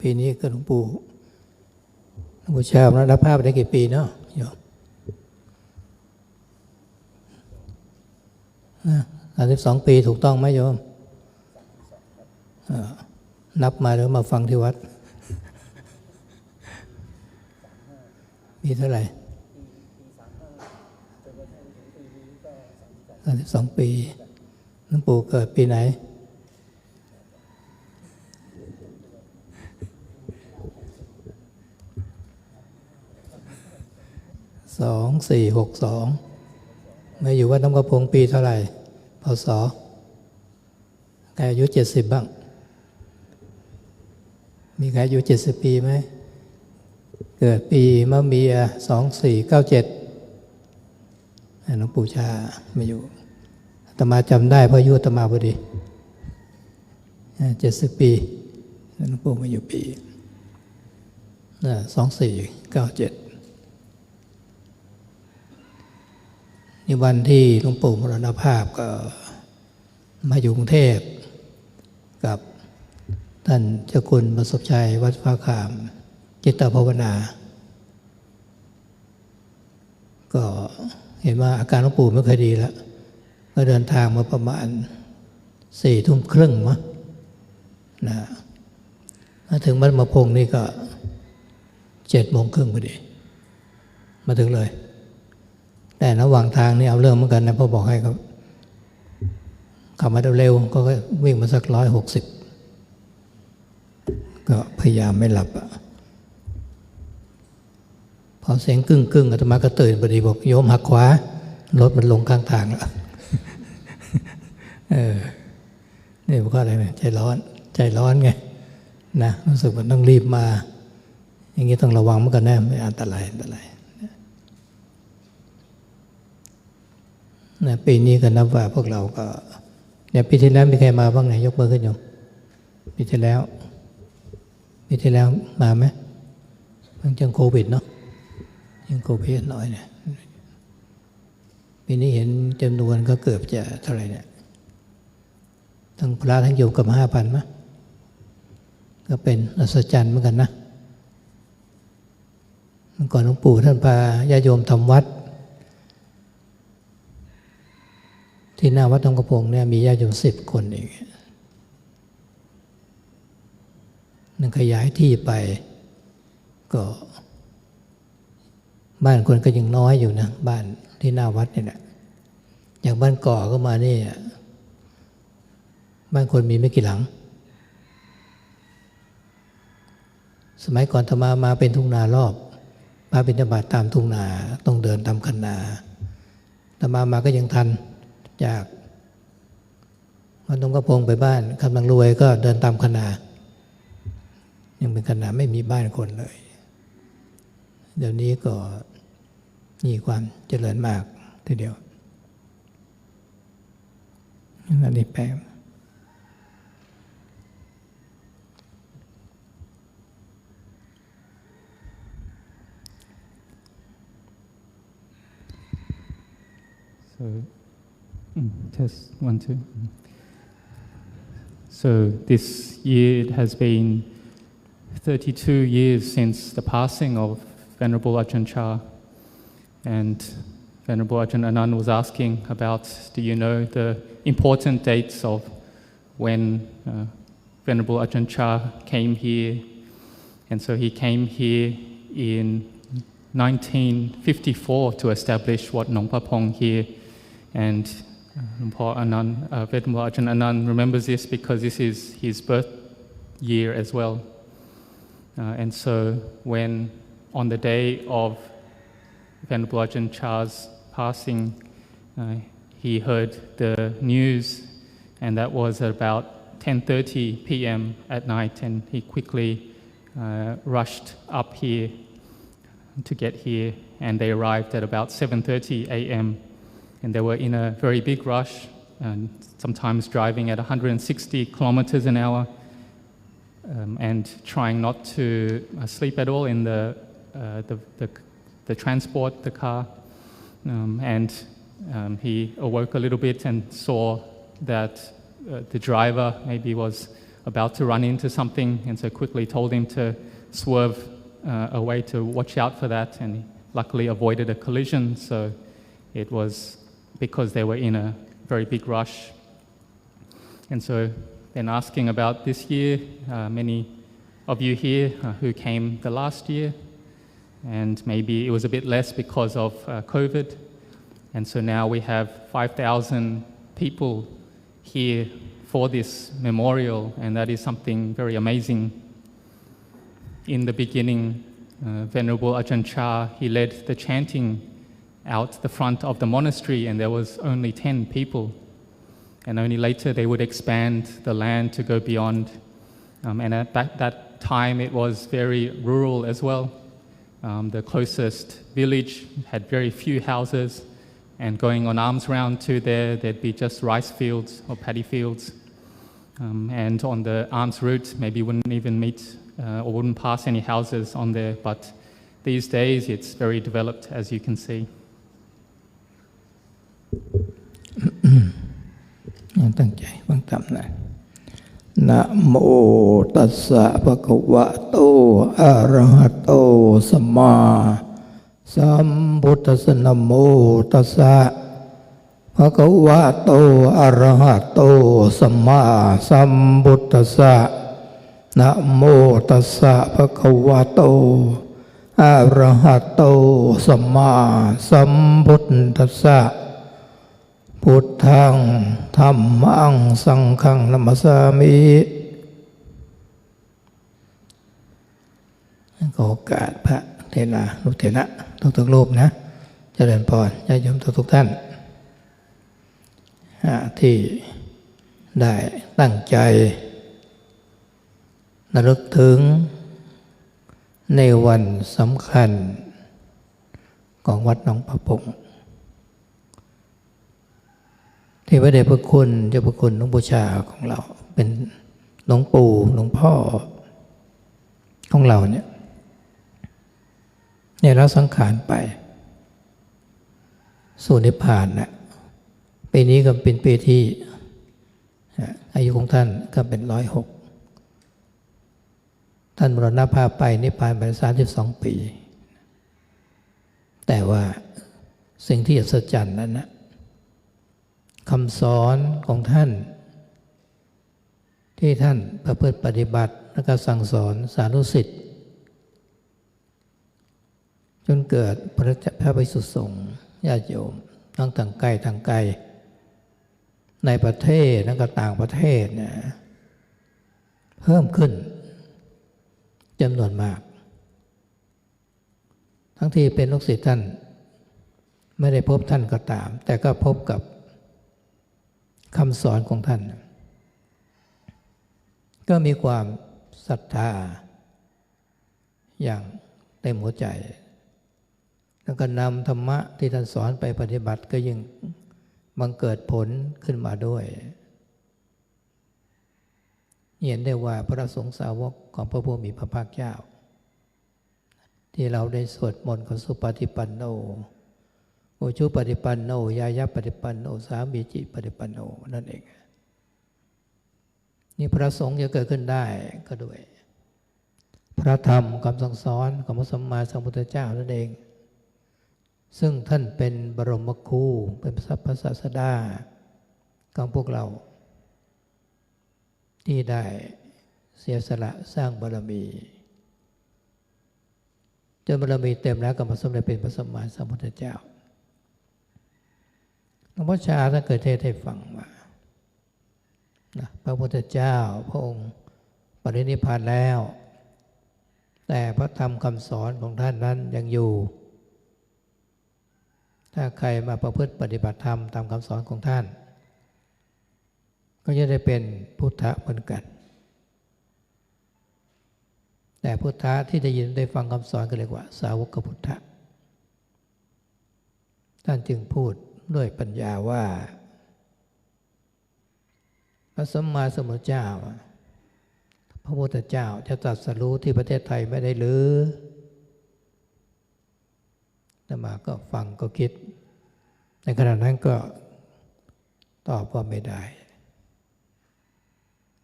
ปีนี้ก็หลวงปู่ชามรณภาพได้กี่ปีเนาะโยม32 ปีถูกต้องไหมโยมนับมาแล้วมาฟังที่วัดปีเท่าไหร่32 ปีหลวงปู่เกิดปีไหน2462มาอยู่วัดน้ำกระพงปีเท่าไหร่พศใครอายุ70บ้างมีใครอายุ70 ปีไหมเกิดปีมะเมีย2497หลวงปู่ชามาอยู่อาตมาจำได้เพราะอายุอาตมาพอดี70 ปีหลวงปู่มาอยู่ปี2497ในวันที่หลวงปู่มรณภาพก็มาอยู่กรุงเทพกับท่านเจ้าคุณประสบชัยวัดฟ้าขามจิตภาวนาก็เห็นว่าอาการหลวงปู่ไม่ค่อยดีแล้วก็เดินทางมาประมาณ4 ทุ่มครึ่งมั้งนะมาถึงบ้านมะพงนี่ก็7 โมงครึ่งพอดีมาถึงเลยแต่ระหว่างทางนี่เอาเรื่องเหมือนกันนะพ่อบอกให้เขาขับมาเร็วๆก็วิ่งมาสัก160ก็พยายามไม่หลับพอเสียงกึ่งอาตมาก็ตื่นพอดีบอกโยมหักขวารถมันลงข้างทางแล้วนี่มันก็อะไรใจร้อนไงนะรู้สึกมันต้องรีบมาอย่างนี้ต้องระวังเหมือนกันนะไม่อันตรายนะปีนี้ก็นับว่าพวกเราก็เนี่ยปีที่แล้วมีใครมาบ้างไหนยกมือขึ้นโยมปีที่แล้วมาไหมมันจังโควิดเนาะยังโควิดน้อยเนี่ยปีนี้เห็นจำนวนก็เกือบจะเท่าไหร่เนี่ยทั้งพระทั้งโยมกับ5,000มั้ยก็เป็นอัศจรรย์เหมือนกันนะเมื่อก่อนหลวงปู่ท่านพาญาติโยมทำวัดที่หน้าวัดหนองกระพงเนี่ยมีญาติโยม10 คนเองนั่งขยายที่ไปก็บ้านคนก็ยังน้อยอยู่นะบ้านที่หน้าวัดนี่แหละอย่างบ้านก่อก็มานี่บ้านคนมีไม่กี่หลังสมัยก่อนธรรมาเป็นทุ่งนารอบมาบิณฑบาตตามทุ่งนาต้องเดินตามคันนาธรรมาก็ยังทันจากวัดหนองกระพงไปบ้านคำนังรวยก็เดินตามคันนายังเป็นคันนาไม่มีบ้านคนเลยเดี๋ยวนี้ก็มีความเจริญมากทีเดียวนั่นนี่แปลTest 1 2. So this year it has been 32 years since the passing of Venerable Ajahn Chah, and Venerable Ajahn Anand was asking about, do you know the important dates of when Venerable Ajahn Chah came here? And so he came here in 1954 to establish Wat Nong Pah Pong here. And Venerable Ajahn Anand remembers this because this is his birth year as well. And so when on the day of Venerable Ajahn Chah's passing, he heard the news, and that was at about 10:30 p.m. at night, and he quickly rushed up here to get here, and they arrived at about 7:30 a.m. and they were in a very big rush, and sometimes driving at 160 kilometers an hour, and trying not to sleep at all in the transport, the car. He awoke a little bit and saw that the driver maybe was about to run into something, and so quickly told him to swerve away to watch out for that, and he luckily avoided a collision. So it was because they were in a very big rush. And so then asking about this year, many of you here who came the last year, and maybe it was a bit less because of COVID. And so now we have 5,000 people here for this memorial, and that is something very amazing. In the beginning, Venerable Ajahn Chah, he led the chanting out the front of the monastery, and there was only 10 people. And only later they would expand the land to go beyond. And at that time it was very rural as well. The closest village had very few houses, and going on alms round to there'd be just rice fields or paddy fields. And on the alms route, maybe wouldn't even meet or wouldn't pass any houses on there. But these days it's very developed, as you can see. ตั้งใจฟังธรรมนะนะโมตัสสะภะคะวะโตอะระหะโตสัมมาสัมพุทธัสสะนะโมตัสสะภะคะวะโตอะระหะโตสัมมาสัมพุทธัสสะนะโมตัสสะภะคะวะโตอะระหะโตสัมมาสัมพุทธัสสะพุทธังธัมมังสังฆังนัมสสามิขอโอกาสพระเถระลูกเถระทุกๆรูปนะเจริญพรญาติโยมทุกท่านที่ได้ตั้งใจระลึกถึงในวันสำคัญของวัดหนองปะพงที่พระเดชพระคุณเจ้าพระคุณหลวงปู่ชาของเราเป็นหลวงปู่หลวงพ่อของเราเนี่ยละสังขารไปสู่นิพพานนะปีนี้ก็เป็นปีที่อายุของท่านก็เป็น106ท่านมรณภาพไปนิพพานไป32 ปีแต่ว่าสิ่งที่อัศจรรย์นั้นนะคำสอนของท่านที่ท่านประพฤติปฏิบัติและก็สั่งสอนสาธุสิทธิ์จนเกิดพระภิกษุสงฆ์ญาติโยมทั้งทางใกล้ทางไกลในประเทศและก็ต่างประเทศเนี่ยเพิ่มขึ้นจำนวนมากทั้งที่เป็นลูกศิษย์ท่านไม่ได้พบท่านก็ตามแต่ก็พบกับคำสอนของท่านก็มีความศรัทธาอย่างเต็มหัวใจแล้วก็นำธรรมะที่ท่านสอนไปปฏิบัติก็ยิ่งบังเกิดผลขึ้นมาด้วยเห็นได้ว่าพระสงฆ์สาวกของพระผู้มีพระภาคเจ้าที่เราได้สวดมนต์ของสุปฏิปันโนโอชุปฏิปันโนยายะปฏิปันโนสามีจิปฏิปันโนนั่นเองนี่พระสงฆ์จะเกิดขึ้นได้ก็ด้วยพระธรรมคำสั่งสอนของพระสัมมาสัมพุทธเจ้านั่นเองซึ่งท่านเป็นบรมครูเป็นพระศาสดาของพวกเราที่ได้เสียสละสร้างบารมีจนบารมีเต็มแล้วก็มาสำเร็จเป็นพระสัมมาสัมพุทธเจ้าหลวงพ่อชาท่านเคยเทศให้ฟังว่าพระพุทธเจ้าพระองค์ปรินิพพานแล้วแต่พระธรรมคำสอนของท่านนั้นยังอยู่ถ้าใครมาประพฤติปฏิบัติธรรมตามคำสอนของท่านก็จะได้เป็นพุทธะเหมือนกันแต่พุทธะที่ได้ยินได้ฟังคำสอนก็เรียกว่าสาวกพุทธะท่านจึงพูดด้วยปัญญาว่าพระสัมมาสัมพุทธเจ้าพระพุทธเจ้าจะตรัสรู้ที่ประเทศไทยไม่ได้หรืออาตมาก็ฟังก็คิดในขณะนั้นก็ตอบว่าไม่ได้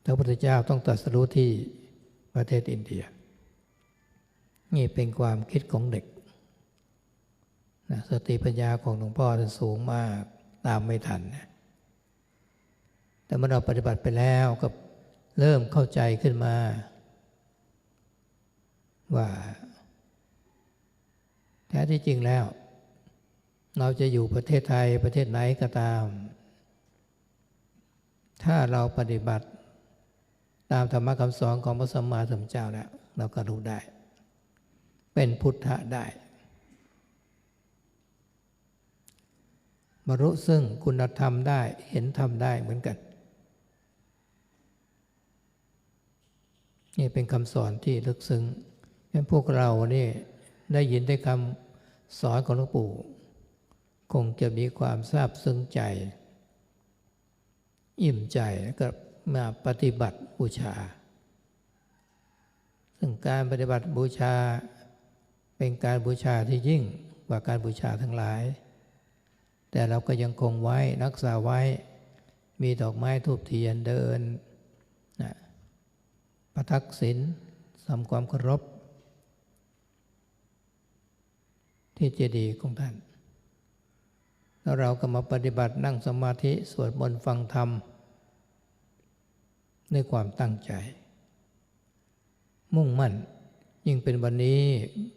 พระพุทธเจ้าต้องตรัสรู้ที่ประเทศอินเดียนี่เป็นความคิดของเด็กนะสติปัญญาของหลวงพ่อท่านสูงมากตามไม่ทันนะแต่เมื่อเราปฏิบัติไปแล้วก็เริ่มเข้าใจขึ้นมาว่าแท้ที่จริงแล้วเราจะอยู่ประเทศไทยประเทศไหนก็ตามถ้าเราปฏิบัติตามธรรมคำสอนของพระสัมมาสัมพุทธเจ้าแล้วเราก็รู้ได้เป็นพุทธะได้บรรลุซึ่งคุณธรรมได้เห็นธรรมได้เหมือนกันนี่เป็นคำสอนที่ลึกซึ้งพวกเรานี่ได้ยินได้คำสอนของหลวงปู่คงจะมีความซาบซึ้งใจอิ่มใจแล้วก็มาปฏิบัติบูชาซึ่งการปฏิบัติบูชาเป็นการบูชาที่ยิ่งกว่าการบูชาทั้งหลายแต่เราก็ยังคงไว้รักษาไว้มีดอกไม้ธูปเทียนเดินประทักษิณทำความเคารพที่เจดีย์ของท่านแล้วเราก็มาปฏิบัตินั่งสมาธิสวดมนต์ฟังธรรมด้วยความตั้งใจมุ่งมั่นยิ่งเป็นวันนี้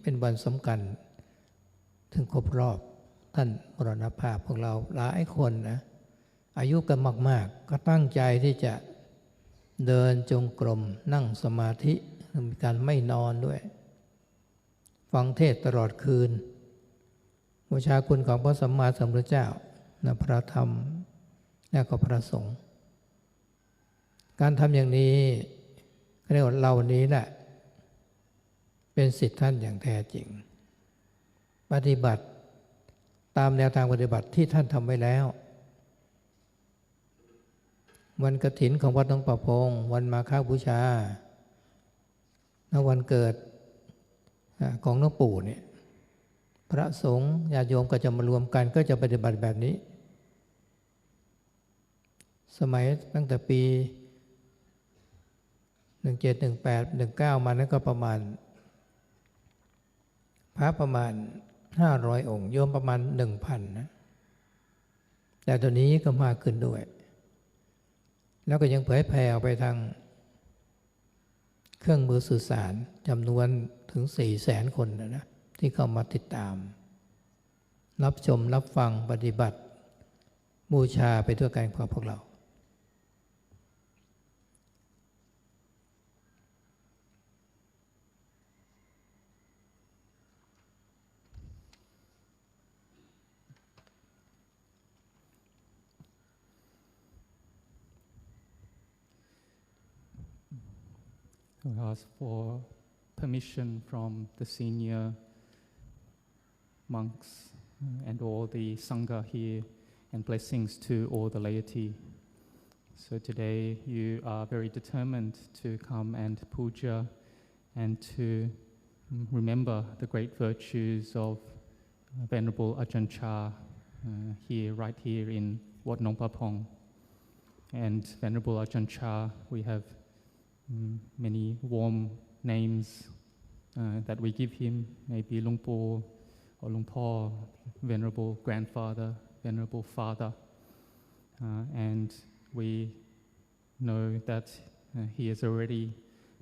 เป็นวันสำคัญถึงครบรอบท่านมรณภาพของเราหลายคนนะอายุกันมากๆก็ตั้งใจที่จะเดินจงกรมนั่งสมาธิมีการไม่นอนด้วยฟังเทศน์ตลอดคืนบูชาคุณของพระสัมมาสัมพุทธเจ้าพระธรรมและก็พระสงฆ์การทำอย่างนี้เรียกว่าเรานี้แหละเป็นศิษย์ท่านอย่างแท้จริงปฏิบัติตามแนวทางปฏิบัติที่ท่านทำไว้แล้ววันกฐินของวัดหนองปะพงวันมาฆบูชาและวันเกิดของหลวงปู่เนี่ยพระสงฆ์ญาติโยมก็จะมารวมกันก็จะปฏิบัติแบบนี้สมัยตั้งแต่ปี17 18 19มานั้นก็ประมาณพระประมาณ500องค์โยมประมาณ 1,000 นะแต่ตอนนี้ก็มากขึ้นด้วยแล้วก็ยังเผยแผ่ออกไปทางเครื่องมือสื่อสารจำนวนถึง 400,000 คนนะที่เข้ามาติดตามรับชมรับฟังปฏิบัติบูชาไปด้วยกันกับพวกเรา We ask for permission from the senior monks and all the Sangha here and blessings to all the laity. So today you are very determined to come and puja and to remember the great virtues of Venerable Ajahn Chah right here in Wat Nong Pah Pong. And Venerable Ajahn Chah, we have many warm names that we give him, maybe Luang Po or Luang Po, Venerable Grandfather, Venerable Father. And we know that he has already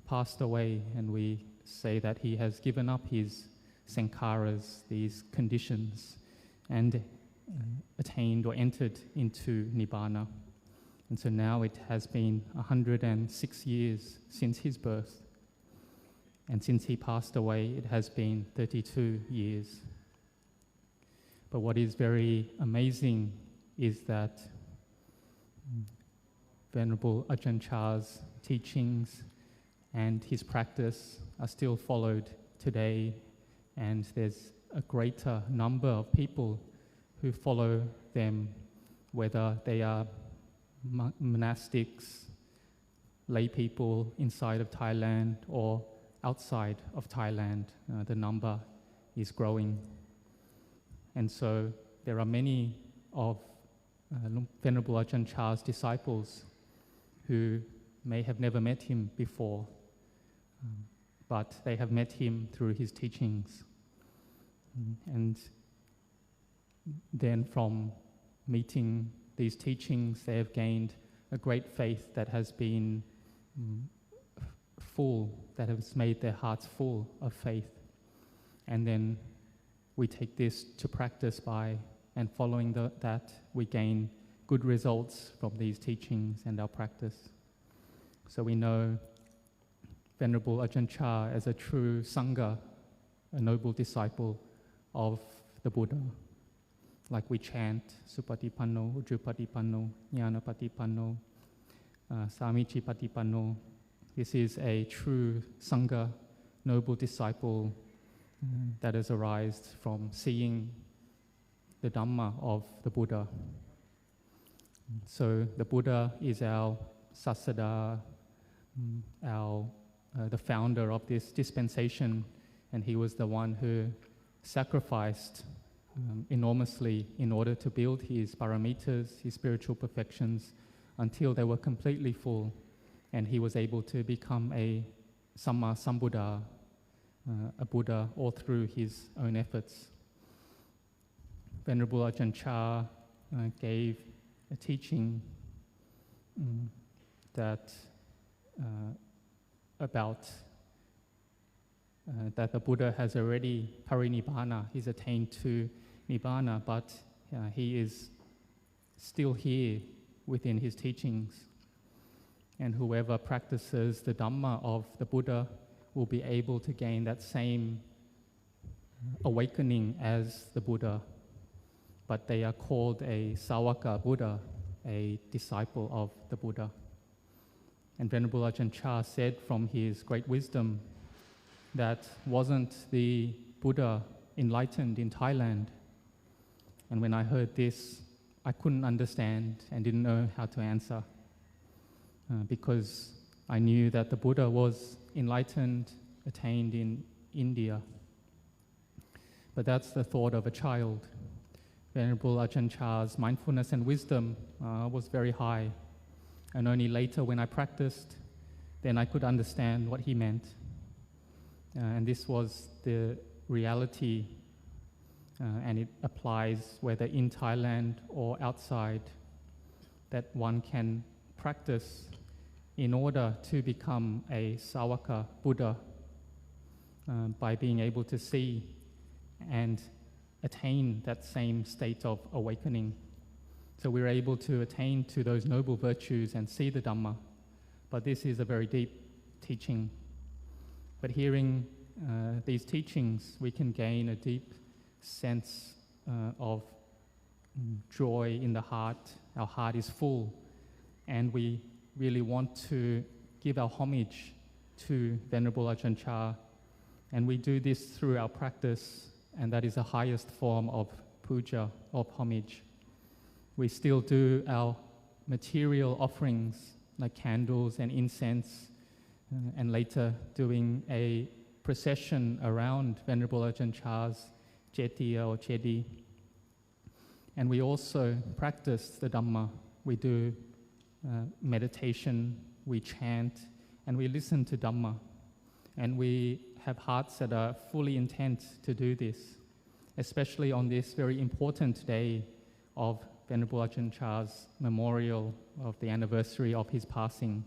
passed away, and we say that he has given up his sankharas, these conditions, and attained or entered into Nibbana. And so now it has been 106 years since his birth. And since he passed away, it has been 32 years. But what is very amazing is that Venerable Ajahn Chah's teachings and his practice are still followed today, and there's a greater number of people who follow them, whether they are monastics, lay people inside of Thailand or outside of Thailand. The number is growing. And so there are many of Venerable Ajahn Chah's disciples who may have never met him before, but they have met him through his teachings. And then from meeting these teachings, they have gained a great faith that has been full, that has made their hearts full of faith. And then we take this to practice by, and following that, we gain good results from these teachings and our practice. So we know Venerable Ajahn Chah as a true Sangha, a noble disciple of the Buddha. Like we chant Supatipanno, Ujjupatipanno, Jnanapatipanno, Samichipatipanno. This is a true Sangha, noble disciple that has arisen from seeing the Dhamma of the Buddha. So the Buddha is our Sasada, the founder of this dispensation, and he was the one who sacrificed enormously in order to build his paramitas, his spiritual perfections, until they were completely full, and he was able to become a Samma Sambuddha, a Buddha, all through his own efforts. Venerable Ajahn Chah gave a teaching that about that the Buddha has already parinibbana, he's attained to nibbana, but he is still here within his teachings. And whoever practices the Dhamma of the Buddha will be able to gain that same awakening as the Buddha. But they are called a Sawaka Buddha, a disciple of the Buddha. And Venerable Ajahn Chah said from his great wisdom that wasn't the Buddha enlightened in Thailand. And when I heard this, I couldn't understand and didn't know how to answer because I knew that the Buddha was enlightened, attained in India. But that's the thought of a child. Venerable Ajahn Chah's mindfulness and wisdom was very high. And only later when I practiced, then I could understand what he meant. And this was the reality, and it applies whether in Thailand or outside, that one can practice in order to become a Sawaka Buddha by being able to see and attain that same state of awakening. So we're able to attain to those noble virtues and see the Dhamma. But this is a very deep teaching. But hearing these teachings, we can gain a deep sense of joy in the heart. Our heart is full, and we really want to give our homage to Venerable Ajahn Chah. And we do this through our practice, and that is the highest form of puja, of homage. We still do our material offerings like candles and incense, and later doing a procession around Venerable Ajahn Chah's Jetiya or Chedi. And we also practice the Dhamma. We do meditation, we chant, and we listen to Dhamma. And we have hearts that are fully intent to do this, especially on this very important day of Venerable Ajahn Chah's memorial of the anniversary of his passing.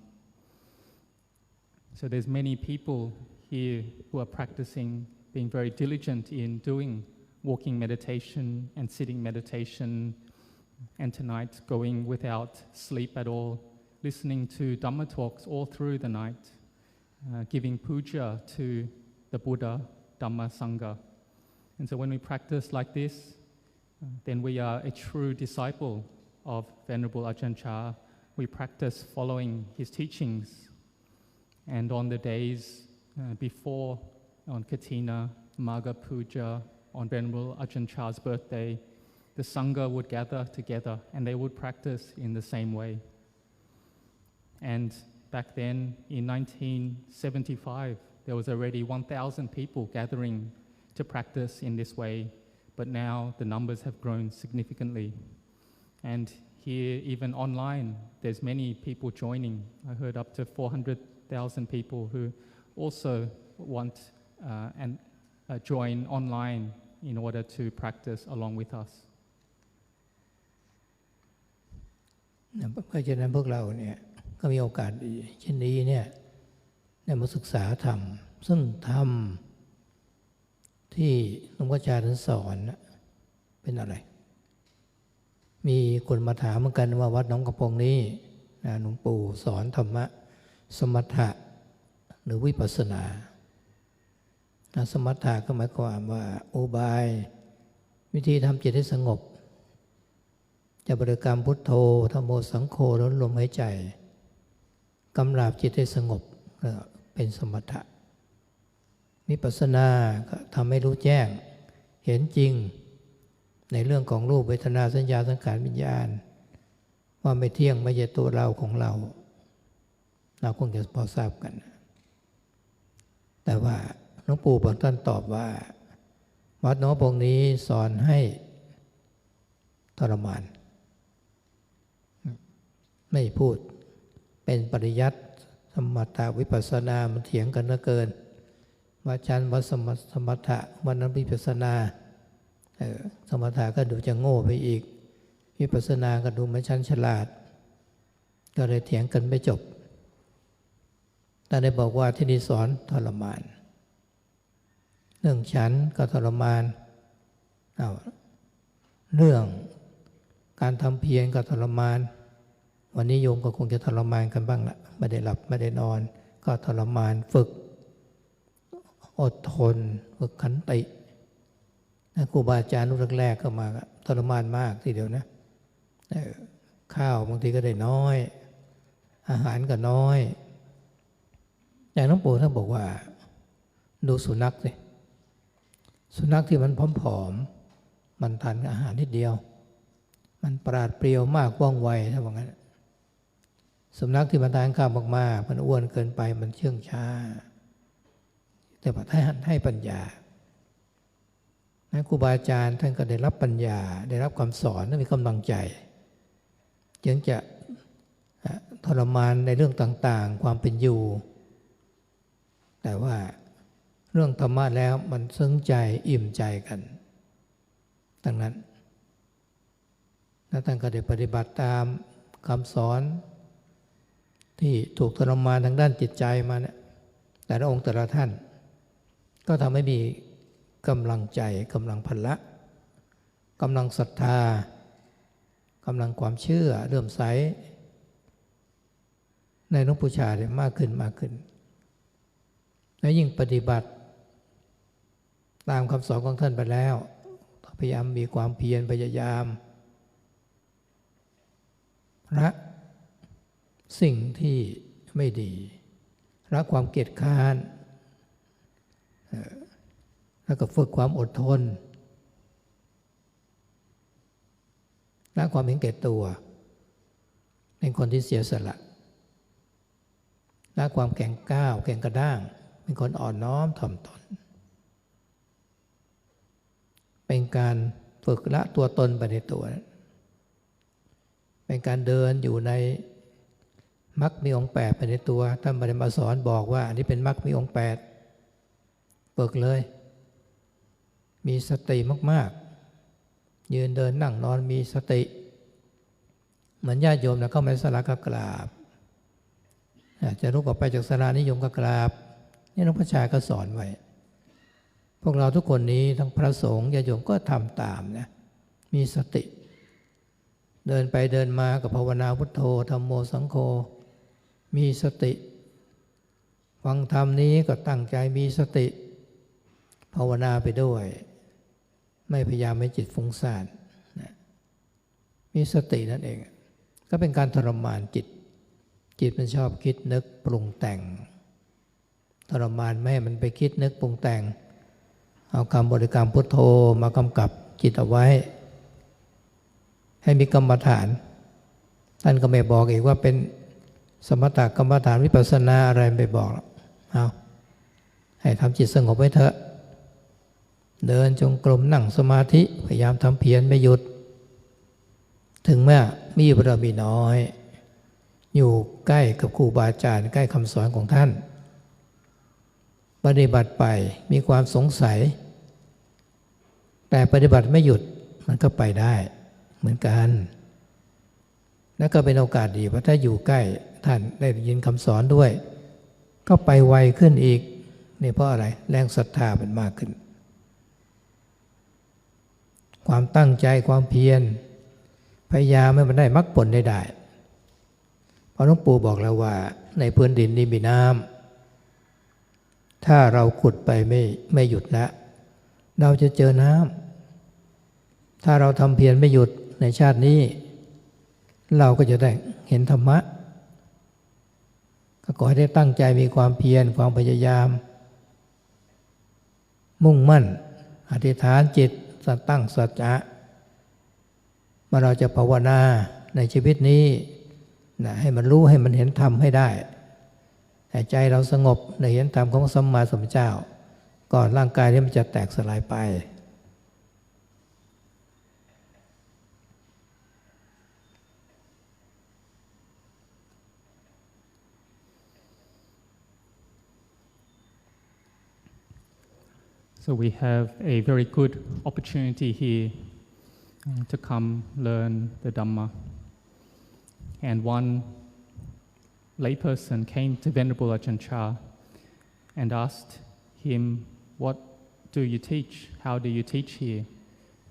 So there's many people here who are practicing, being very diligent in doing walking meditation and sitting meditation, and tonight going without sleep at all, listening to Dhamma talks all through the night, giving puja to the Buddha, Dhamma, Sangha. And so when we practice like this, then we are a true disciple of Venerable Ajahn Chah. We practice following his teachings. And on the days before, on Katina, Magha Puja, on Venerable Ajahn Chah's birthday, the Sangha would gather together and they would practice in the same way. And back then, in 1975, there was already 1,000 people gathering to practice in this way. But now the numbers have grown significantly. And here, even online, there's many people joining. I heard up to 400,000 people who also want and join online in order to practice along with us. เพราะฉะนั้นพวกเราเนี่ยก็มีโอกาสดีเช่นนี้เนี่ยได้มาศึกษาธรรมซึ่งธรรมที่หลวงพ่อชาท่านสอนเป็นอะไรมีคนมาถามเหมือนกันว่าวัดหนองกระพงนี้หลวงปู่สอนธรรมะสมถะหรือวิปัสสนาสมถะก็หมายความว่าอุบายวิธีทำจิตให้สงบจะบริกรรมพุทโธธัมโมสังโฆแล้วลมหายใจกำราบจิตให้สงบเป็นสมถะวิปัสสนาก็ทำให้รู้แจ้งเห็นจริงในเรื่องของรูปเวทนาสัญญาสังขารวิญญาณว่าไม่เที่ยงไม่ใช่ตัวเราของเราคงจะพอทราบกันแต่ว่าหลวงปู่บางท่านตอบว่าวัดหนองปงนี้สอนให้ทรมานไม่พูดเป็นปริยัติสมถะวิปัสสนามันเถียงกันเหลือเกินว่าชั้นวัดสมถะวันนั้นวิปัสสนาสมถะก็ดูจะโง่ไปอีกวิปัสสนาก็ดูเหมือนชั้นฉลาดก็เลยเถียงกันไม่จบแต่ได้บอกว่าที่นี่สอนทรมานเรื่องฉันก็ทรมานเรื่องการทำเพียรก็ทรมานวันนี้โยมก็คงจะทรมานกันบ้างละไม่ได้หลับไม่ได้นอนก็ทรมานฝึกอดทนฝึกขันติครูบาอาจารย์รุ่นแรกๆก็มาทรมานมากทีเดียวนะข้าวบางทีก็ได้น้อยอาหารก็น้อยอย่างหลวงปู่ท่านบอกว่าดูสุนัขสิสุนัขที่มันผอมๆมันทานอาหารนิดเดียวมันปราดเปรียวมากว่องไวถ้าว่างั้นสุนัขที่มันทานข้าวมากๆมันอ้วนเกินไปมันเชื่องช้าแต่ว่าให้ปัญญาครูบาอาจารย์ท่านก็ได้รับปัญญาได้รับคำสอนและมีกำลังใจจึงจะทรมานในเรื่องต่างๆความเป็นอยู่แต่ว่าเรื่องธรรมะแล้วมันซึ้งใจอิ่มใจกันดังนั้นท่านก็ได้ปฏิบัติตามคำสอนที่ถูกทรมานทางด้านจิตใจมาเนี่ยแต่ละองค์แต่ละท่านก็ทำให้มีกำลังใจกำลังพละกำลังศรัทธากำลังความเชื่อเลื่อมใสในหลวงปู่ชาเนี่ยมากขึ้นและยิ่งปฏิบัติตามคำสอนของท่านไปแล้วพยายามมีความเพียรพยายามละสิ่งที่ไม่ดีละความเกียจคร้านแล้วก็ฝึกความอดทนละความเห็นแก่ตัวเป็นคนที่เสียสละละความแข็งก้าวแข็งกระด้างเป็นคนอ่อนน้อมถ่อมตนเป็นการฝึกละตัวตนไปในตัวเป็นการเดินอยู่ในมรรคมีองค์8ไปในตัวท่านไม่ได้มาสอนบอกว่าอันนี้เป็นมรรคมีองค์8ฝึกเลยมีสติมากๆยืนเดินนั่งนอนมีสติเหมือนญาติโยมนะเข้ามาในศาลาก็กราบจะลุกออกไปจากศาลานิยมก็กราบนี่หลวงพ่อชาก็สอนไว้พวกเราทุกคนนี้ทั้งพระสงฆ์ญาติโยมก็ทำตามนะมีสติเดินไปเดินมากับภาวนาพุทโธธัมโมสังโฆมีสติฟังธรรมนี้ก็ตั้งใจมีสติภาวนาไปด้วยไม่พยายามให้จิตฟุ้งซ่านนะมีสตินั่นเองก็เป็นการทรมานจิตมันชอบคิดนึกปรุงแต่งทรมานไม่ให้มันไปคิดนึกปรุงแต่งเอาคำบริกรรมพุทโธมากำกับจิตเอาไว้ให้มีกรรมฐานท่านก็ไม่บอกอีกว่าเป็นสมถกรรมฐานวิปัสสนาอะไรไม่บอกเอาให้ทำจิตสงบไว้เถอะเดินจงกรมนั่งสมาธิพยายามทำเพียรไม่หยุด ถึงแม้มีบารมีน้อยอยู่ใกล้กับครูบาอาจารย์ใกล้คำสอนของท่านปฏิบัติไปมีความสงสัยแต่ปฏิบัติไม่หยุดมันก็ไปได้เหมือนกันแล้วก็เป็นโอกาสดีเพราะถ้าอยู่ใกล้ท่านได้ยินคำสอนด้วยก็ไปไวขึ้นอีกนี่เพราะอะไรแรงศรัทธามันมากขึ้นความตั้งใจความเพียรพยายามให้มันได้มรรคผลได้เพราะหลวงปู่บอกแล้วว่าในพื้นดินนี้มีน้ำถ้าเราขุดไปไม่หยุดละเราจะเจอน้ำถ้าเราทำเพียรไม่หยุดในชาตินี้เราก็จะได้เห็นธรรมะก็ขอให้ได้ตั้งใจมีความเพียรความพยายามมุ่งมั่นอธิษฐานจิตตั้งสัจจะว่าเราจะภาวนาในชีวิตนี้นะให้มันรู้ให้มันเห็นธรรมให้ได้ให้ใจเราสงบในเห็นธรรมของสัมมาสัมพุทธเจ้าก่อนร่างกายนี้มันจะแตกสลายไปSo we have a very good opportunity here to come learn the Dhamma. And one layperson came to Venerable Ajahn Chah and asked him, "What do you teach? How do you teach here?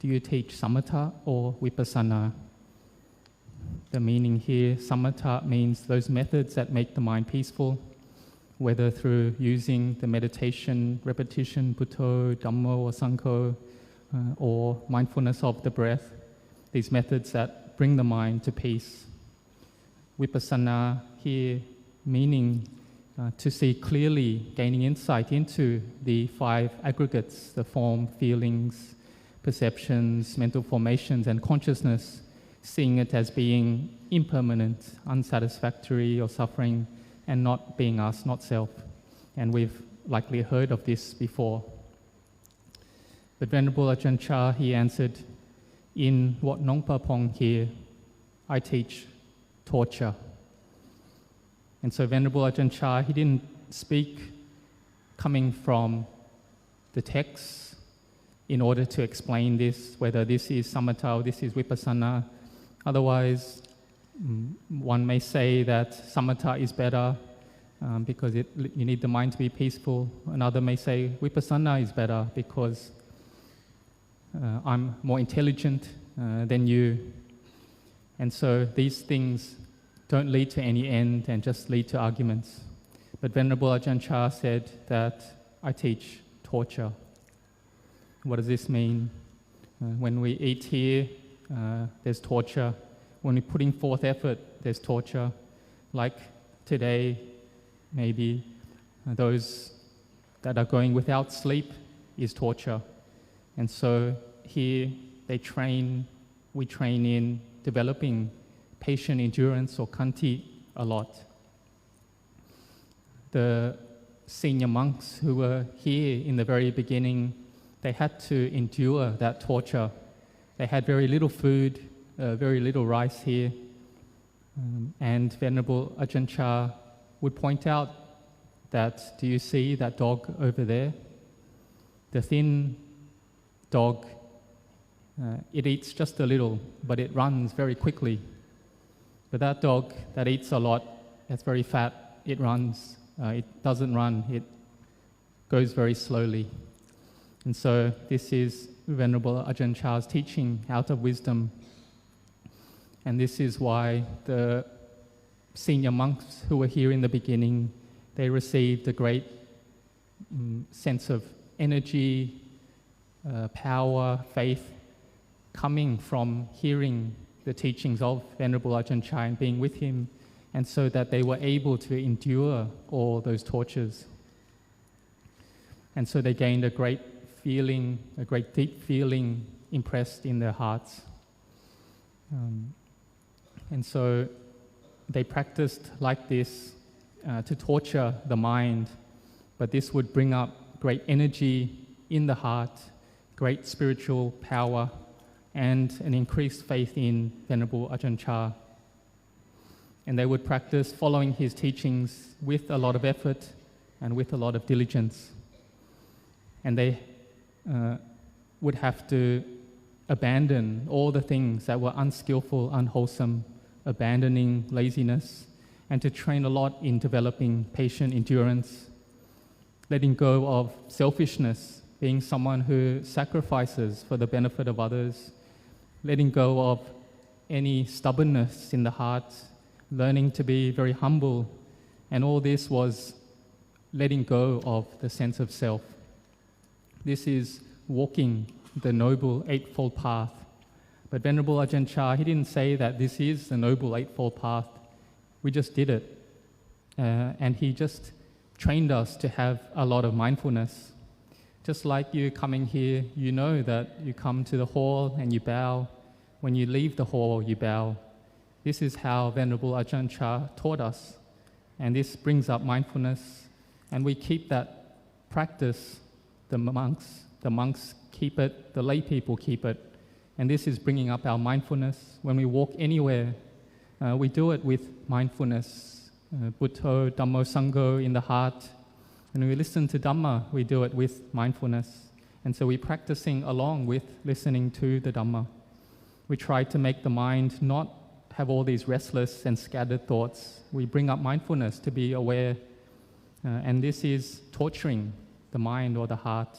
Do you teach samatha or vipassana?" The meaning here, samatha means those methods that make the mind peaceful, whether through using the meditation, repetition, Bhutto, Dhammo or Sangho, or mindfulness of the breath, these methods that bring the mind to peace. Vipassana here meaning to see clearly, gaining insight into the five aggregates, the form, feelings, perceptions, mental formations and consciousness, seeing it as being impermanent, unsatisfactory or suffering, and not being us, not self. And we've likely heard of this before. But Venerable Ajahn Chah, he answered, "In Wat Nong Pah Pong here, I teach torture." And so Venerable Ajahn Chah, he didn't speak coming from the text in order to explain this, whether this is samatha or this is vipassana. Otherwise, one may say that samatha is better because you need the mind to be peaceful. Another may say vipassana is better because I'm more intelligent than you. And so these things don't lead to any end and just lead to arguments. But Venerable Ajahn Chah said that I teach torture. What does this mean? When we eat here, there's torture. When we're putting forth effort, there's torture. Like today, maybe those that are going without sleep is torture. And so here we train in developing patient endurance or khanti a lot. The senior monks who were here in the very beginning, they had to endure that torture. They had very little food, very little rice here. And Venerable Ajahn Chah would point out that, do you see that dog over there? The thin dog, it eats just a little, but it runs very quickly. But that dog that eats a lot, that's very fat, it runs. It doesn't run, it goes very slowly. And so this is Venerable Ajahn Chah's teaching out of wisdom. And this is why the senior monks who were here in the beginning, they received a great sense of energy, power, faith, coming from hearing the teachings of Venerable Ajahn Chah and being with him, and so that they were able to endure all those tortures. And so they gained a great feeling, a great deep feeling impressed in their hearts. And so they practiced like this to torture the mind, but this would bring up great energy in the heart, great spiritual power, and an increased faith in Venerable Ajahn Chah. And they would practice following his teachings with a lot of effort and with a lot of diligence. And they would have to abandon all the things that were unskillful, unwholesome, abandoning laziness, and to train a lot in developing patient endurance, letting go of selfishness, being someone who sacrifices for the benefit of others, letting go of any stubbornness in the heart, learning to be very humble, and all this was letting go of the sense of self. This is walking the Noble Eightfold Path. But Venerable Ajahn Chah, he didn't say that this is the Noble Eightfold Path. We just did it. And he just trained us to have a lot of mindfulness. Just like you coming here, you know that you come to the hall and you bow. When you leave the hall, you bow. This is how Venerable Ajahn Chah taught us. And this brings up mindfulness. And we keep that practice. The monks keep it, the lay people keep it. And this is bringing up our mindfulness. When we walk anywhere, we do it with mindfulness. Buddho, Dhammo, Sangho in the heart. When we listen to Dhamma, we do it with mindfulness. And so we're practicing along with listening to the Dhamma. We try to make the mind not have all these restless and scattered thoughts. We bring up mindfulness to be aware. And this is torturing the mind or the heart.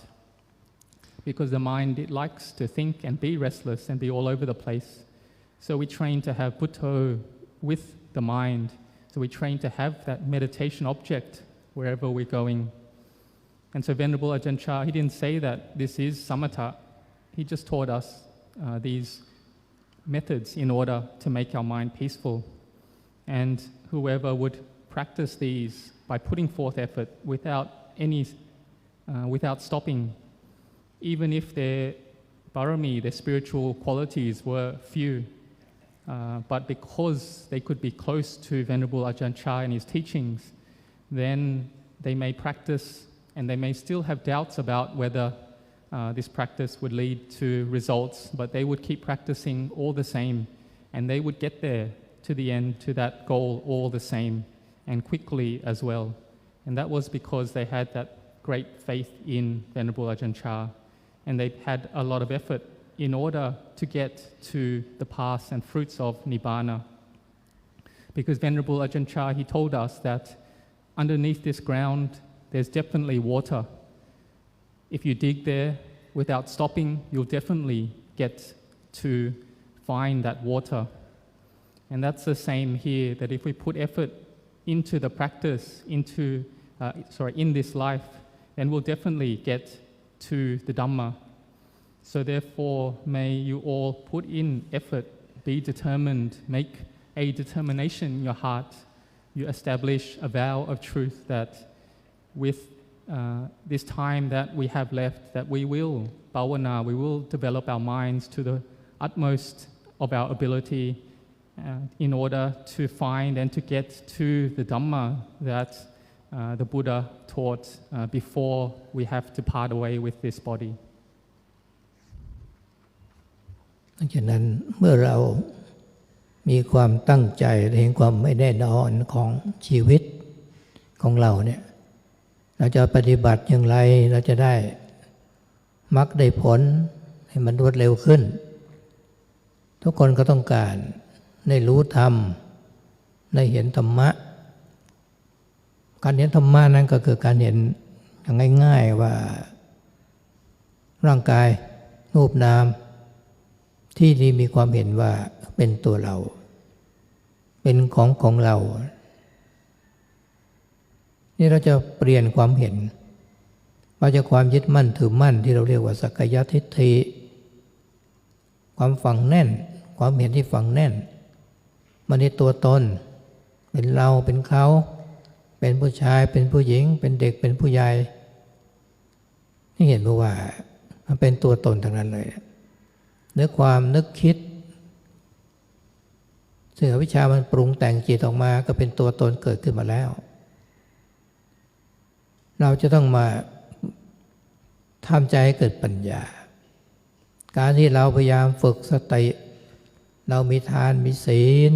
Because the mind, it likes to think and be restless and be all over the place. So we train to have Buddho with the mind. So we train to have that meditation object wherever we're going. And so Venerable Ajahn Chah, he didn't say that this is samatha. He just taught us these methods in order to make our mind peaceful. And whoever would practice these by putting forth effort without stopping, even if their parami, their spiritual qualities were few, but because they could be close to Venerable Ajahn Chah and his teachings, then they may practice and they may still have doubts about whether this practice would lead to results, but they would keep practicing all the same, and they would get there to the end, to that goal all the same, and quickly as well. And that was because they had that great faith in Venerable Ajahn Chah. And they had a lot of effort in order to get to the paths and fruits of Nibbana. Because Venerable Ajahn Chah, he told us that underneath this ground, there's definitely water. If you dig there without stopping, you'll definitely get to find that water. And that's the same here, that if we put effort into the practice, in this life, then we'll definitely get to the Dhamma. So therefore, may you all put in effort, be determined, make a determination in your heart. You establish a vow of truth that with this time that we have left, that we will bhavana, we will develop our minds to the utmost of our ability in order to find and to get to the Dhamma that the Buddha taught before we have to part away with this body. ดังนั้นเมื่อเรามีความตั้งใจเห็นความไม่แน่นอนของชีวิตของเราเนี่ยเราจะปฏิบัติอย่างไรเราจะได้มรรคได้ผลให้มันรวดเร็วขึ้นทุกคนก็ต้องการได้รู้ธรรมได้เห็นธรรมะการเห็นธรรมะนั้นก็คือการเห็นอย่างง่ายๆว่าร่างกายรูปนามที่นี่มีความเห็นว่าเป็นตัวเราเป็นของเรานี่เราจะเปลี่ยนความเห็นว่าจากความยึดมั่นถือมั่นที่เราเรียกว่าสักกายทิฏฐิความฝังแน่นความเห็นที่ฝังแน่นมันในตัวตนเป็นเราเป็นเขาเป็นผู้ชายเป็นผู้หญิงเป็นเด็กเป็นผู้ใหญ่นี่เห็นว่ามันเป็นตัวตนทั้งนั้นเลยเนื้อความนึกคิดซึ่งอวิชชามันปรุงแต่งจิตออกมาก็เป็นตัวตนเกิดขึ้นมาแล้วเราจะต้องมาทำใจให้เกิดปัญญา การที่เราพยายามฝึกสติเรามีทานมีศีล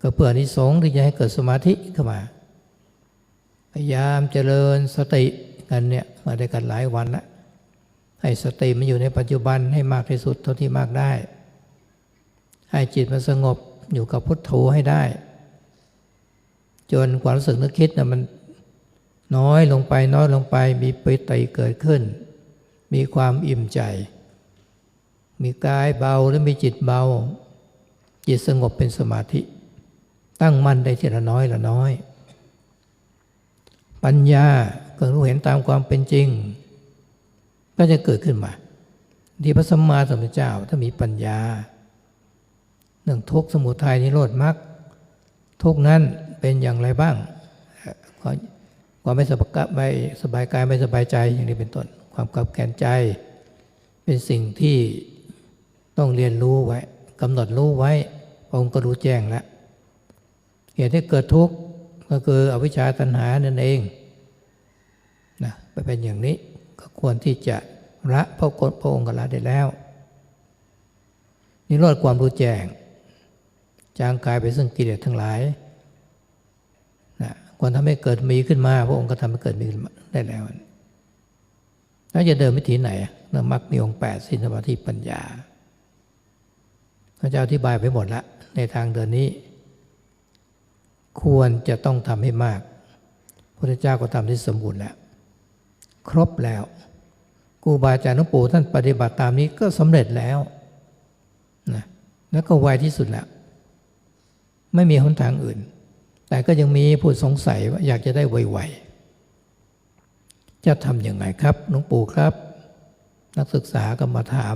ก็เพื่ออานิสงส์ที่จะให้เกิดสมาธิเข้ามาพยายามเจริญสติกันเนี่ยมาได้กันหลายวันแล้วให้สติมันอยู่ในปัจจุบันให้มากที่สุดเท่าที่มากได้ให้จิตมันสงบอยู่กับพุทโธให้ได้จนความรู้สึกนึกคิดนะมันน้อยลงไปมีปิติเกิดขึ้นมีความอิ่มใจมีกายเบาและมีจิตเบาจิตสงบเป็นสมาธิตั้งมั่นได้ทีละน้อยปัญญาก็รู้เห็นตามความเป็นจริงก็จะเกิดขึ้นมาที่พระสัมมาสัมพุทธเจ้าถ้ามีปัญญาเรื่องทุกข์สมุทัยนิโรธมรรคทุกข์นั้นเป็นอย่างไรบ้างความไม่สบายกายไม่สบายใจอย่างนี้เป็นต้นความขับแค้นใจเป็นสิ่งที่ต้องเรียนรู้ไว้กำหนดรู้ไว้องค์ก็รู้แจ้งแล้วเหตุให้เกิดทุกข์ก็คืออวิชชาตัณหานั่นเองนะไปเป็นอย่างนี้ก็ควรที่จะละพระองค์ก็ละได้แล้วนิโรธความรู้แจ้งจางกายไปซึ่งกิเลสทั้งหลายนะควรทำให้เกิดมีขึ้นมาพระองค์ก็ทำให้เกิดมีขึ้นมาได้แล้วแล้วจะเดินวิถีไหนนะมรรคมีองค์8ศีลสมาธิปัญญาพระเจ้าอธิบายไปหมดละในทางเดินนี้ควรจะต้องทำให้มากพระพุทธเจ้าก็ทำที่สมบูรณ์แล้วครบแล้วครูบาอาจารย์หลวงปู่ท่านปฏิบัติตามนี้ก็สำเร็จแล้วนะแล้วก็ไวที่สุดแล้วไม่มีหนทางอื่นแต่ก็ยังมีผู้สงสัยว่าอยากจะได้ไวๆจะทำยังไงครับหลวงปู่ครับนักศึกษาก็มาถาม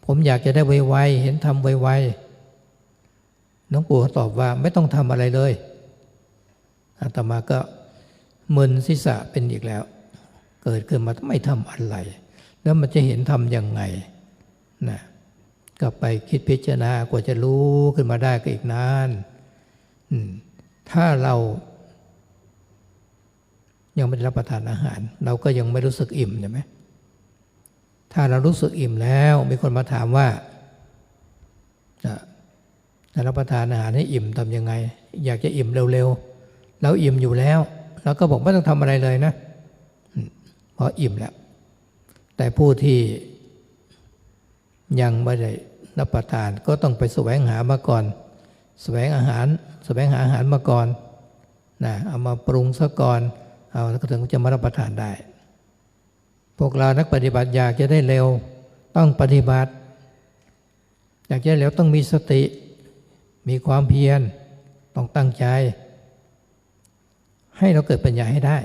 ผมอยากจะได้ไวๆเห็นทำไวๆหลวงปู่ตอบว่าไม่ต้องทำอะไรเลยอาตมาก็มึนศีรษะเป็นอีกแล้วเกิดขึ้นมาไม่ทำอะไรแล้วมันจะเห็นทำยังไงนะก็ไปคิดพิจารณากว่าจะรู้ขึ้นมาได้ก็อีกนานถ้าเรายังไม่ได้รับประทานอาหารเราก็ยังไม่รู้สึกอิ่มใช่ไหมถ้าเรารู้สึกอิ่มแล้วมีคนมาถามว่าจะรับประทานอาหารให้อิ่มทำยังไงอยากจะอิ่มเร็วๆเราอิ่มอยู่แล้วเราก็บอกไม่ต้องทำอะไรเลยนะเพราะอิ่มแล้วแต่ผู้ที่ยังไม่ได้รับประทานก็ต้องไปแสวงหามาก่อนแสวงหาอาหารมาก่อนนะเอามาปรุงซะก่อนเอาแล้วก็ถึงจะมารับประทานได้พวกเรานักปฏิบัติอยากจะได้เร็วต้องปฏิบัติอยากจะได้เร็วต้องมีสติมีความเพียรต้องตั้งใจให้เราเกิดปัญญาให้ได้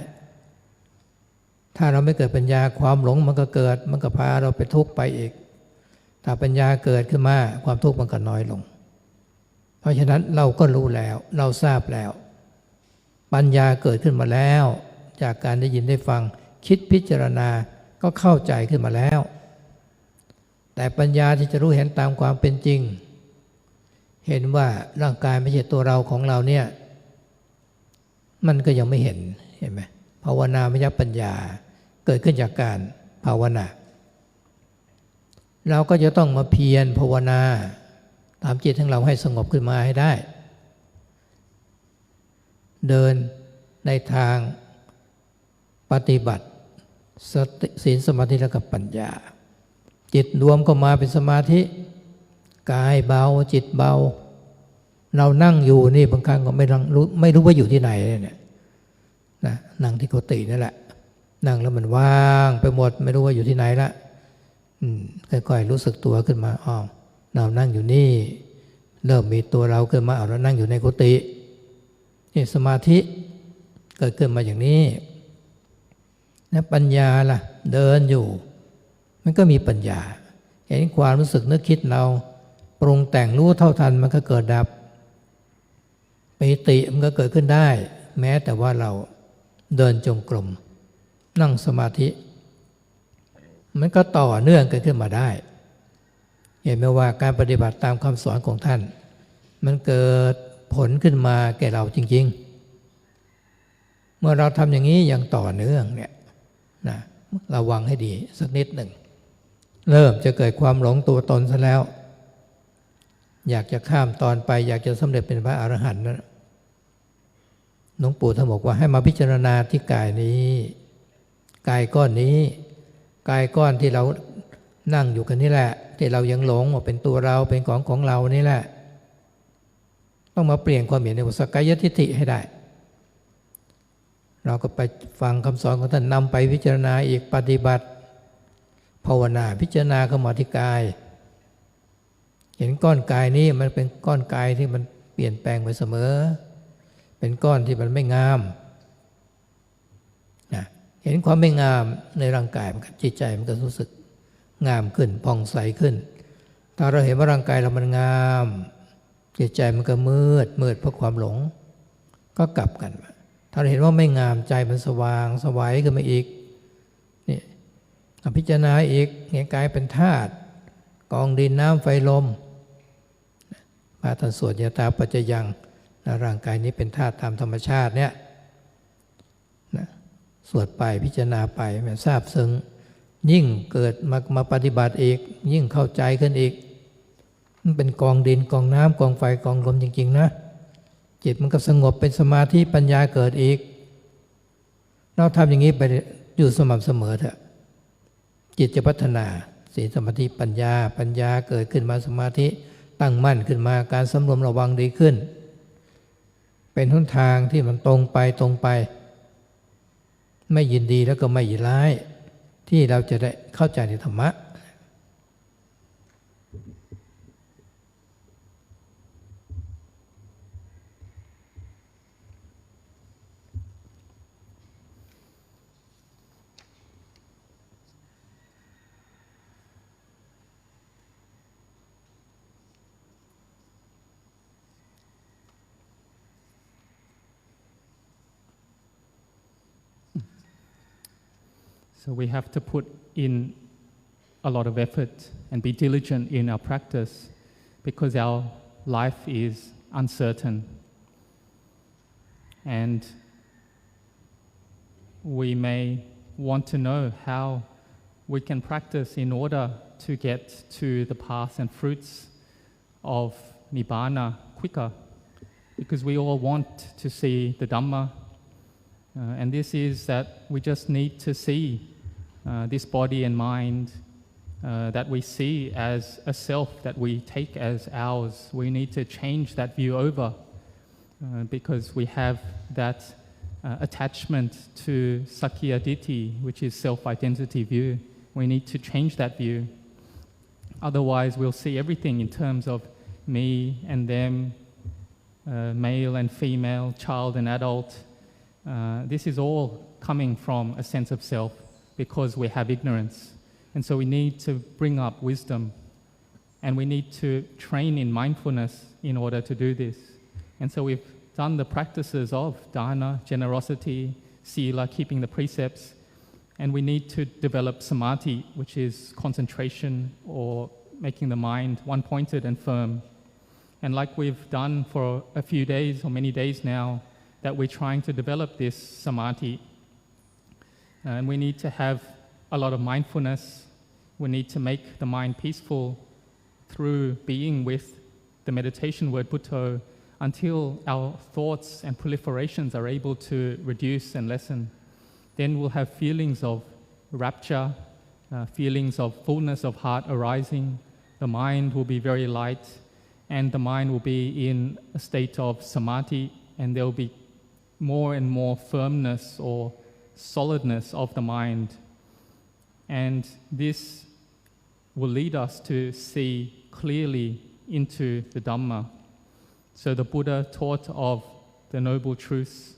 ถ้าเราไม่เกิดปัญญาความหลงมันก็เกิดมันก็พาเราไปทุกข์ไปอีกถ้าปัญญาเกิดขึ้นมาความทุกข์มันก็น้อยลงเพราะฉะนั้นเราก็รู้แล้วเราทราบแล้วปัญญาเกิดขึ้นมาแล้วจากการได้ยินได้ฟังคิดพิจารณาก็เข้าใจขึ้นมาแล้วแต่ปัญญาที่จะรู้เห็นตามความเป็นจริงเห็นว่าร่างกายไม่ใช่ตัวเราของเราเนี่ยมันก็ยังไม่เห็นไหมภาวนามยปัญญาเกิดขึ้นจากการภาวนาเราก็จะต้องมาเพียรภาวนาตามจิตของเราให้สงบขึ้นมาให้ได้เดินในทางปฏิบัติศีลสมาธิและกับปัญญาจิตรวมก็มาเป็นสมาธิกายเบาจิตเบาเรานั่งอยู่นี่บางครั้งก็ไม่รู้ว่าอยู่ที่ไหนเนี่ยนะนั่งที่กุฏินั่นแหละนั่งแล้วมันว่างไปหมดไม่รู้ว่าอยู่ที่ไหนละค่อยๆรู้สึกตัวขึ้นมาอ๋อเรานั่งอยู่นี่เริ่มมีตัวเราขึ้นมาเรานั่งอยู่ในกุฏินี่สมาธิเกิดขึ้นมาอย่างนี้แล้วปัญญาล่ะเดินอยู่มันก็มีปัญญาเห็นความรู้สึกนึกคิดเราปรุงแต่งรู้เท่าทันมันก็เกิดดับปิติมันก็เกิดขึ้นได้แม้แต่ว่าเราเดินจงกรมนั่งสมาธิมันก็ต่อเนื่องกันขึ้นมาได้เห็นไหมว่าการปฏิบัติตามคำสอนของท่านมันเกิดผลขึ้นมาแก่เราจริงๆเมื่อเราทำอย่างนี้อย่างต่อเนื่องเนี่ยนะระวังให้ดีสักนิดหนึ่ง เริ่มจะเกิดความหลงตัวตนซะแล้วอยากจะข้ามตอนไปอยากจะสำเร็จเป็นพระอรหันต์นะหลวงปู่ท่านบอกว่าให้มาพิจารณาที่กายนี้กายก้อนนี้กายก้อนที่เรานั่งอยู่กันนี่แหละที่เรายังหลงว่าเป็นตัวเราเป็นของเรานี่แหละต้องมาเปลี่ยนความเห็นในสักกายทิฏฐิให้ได้เราก็ไปฟังคำสอนของท่านนำไปพิจารณาอีกปฏิบัติภาวนาพิจารณาเข้ามาที่กายเห็นก้อนกายนี้มันเป็นก้อนกายที่มันเปลี่ยนแปลงไปเสมอเป็นก้อนที่มันไม่งามนะเห็นความไม่งามในร่างกายมันจิตใจมันก็รู้สึกงามขึ้นผ่องใสขึ้นถ้าเราเห็นว่าร่างกายเรามันงามจิตใจมันก็มืดเพราะความหลงก็กลับกันถ้าเราเห็นว่าไม่งามใจมันสว่างสวัยขึ้นมาอีกนี่พิจารณาอีกเห็นกายเป็นธาตุกองดินน้ำไฟลมพระท่านสวดยถาปัจจยังร่างกายนี้เป็นธาตุตามธรรมชาติเนี่ยนะสวดไปพิจารณาไปมันทราบซึ้งยิ่งเกิดมาปฏิบัติอีกยิ่งเข้าใจขึ้นอีกมันเป็นกองดินกองน้ำกองไฟกองลมจริงๆนะจิตมันก็สงบเป็นสมาธิปัญญาเกิดอีกเราทำอย่างนี้ไปอยู่สม่ำเสมอเถอะจิตจะพัฒนาศีลสมาธิปัญญาเกิดขึ้นมาสมาธิตั้งมั่นขึ้นมาการสำรวมระวังดีขึ้นเป็นหนทางที่มันตรงไปไม่ยินดีแล้วก็ไม่ยินร้ายที่เราจะได้เข้าใจในธรรมะSo we have to put in a lot of effort and be diligent in our practice because our life is uncertain. And we may want to know how we can practice in order to get to the path and fruits of Nibbana quicker, because we all want to see the Dhamma. And this is that we just need to see this body and mind that we see as a self that we take as ours. We need to change that view over because we have that attachment to Sakya Ditti, which is self-identity view. We need to change that view. Otherwise, we'll see everything in terms of me and them, male and female, child and adult. This is all coming from a sense of self because we have ignorance. And so we need to bring up wisdom and we need to train in mindfulness in order to do this. And so we've done the practices of dana, generosity, sila, keeping the precepts, and we need to develop samadhi, which is concentration or making the mind one-pointed and firm. And like we've done for a few days or many days now, that we're trying to develop this samadhi. And we need to have a lot of mindfulness. We need to make the mind peaceful through being with the meditation word Bhutto until our thoughts and proliferations are able to reduce and lessen. Then we'll have feelings of rapture, feelings of fullness of heart arising. The mind will be very light and the mind will be in a state of samadhi, and there will be more and more firmness or solidness of the mind. And this will lead us to see clearly into the Dhamma. So the Buddha taught of the noble truths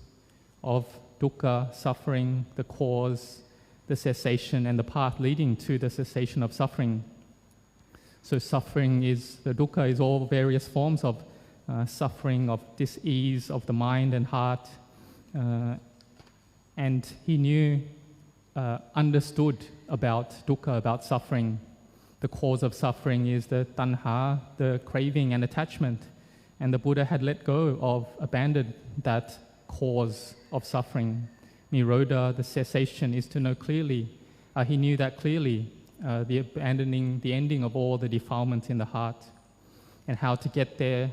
of dukkha, suffering, the cause, the cessation, and the path leading to the cessation of suffering. So suffering is, the dukkha is all various forms of suffering, of dis-ease of the mind and heart. And he knew, understood about dukkha, about suffering. The cause of suffering is the tanha, the craving and attachment. And the Buddha had let go of, abandoned that cause of suffering. Nirodha, the cessation, is to know clearly. He knew that clearly. the abandoning, the ending of all the defilements in the heart, and how to get there.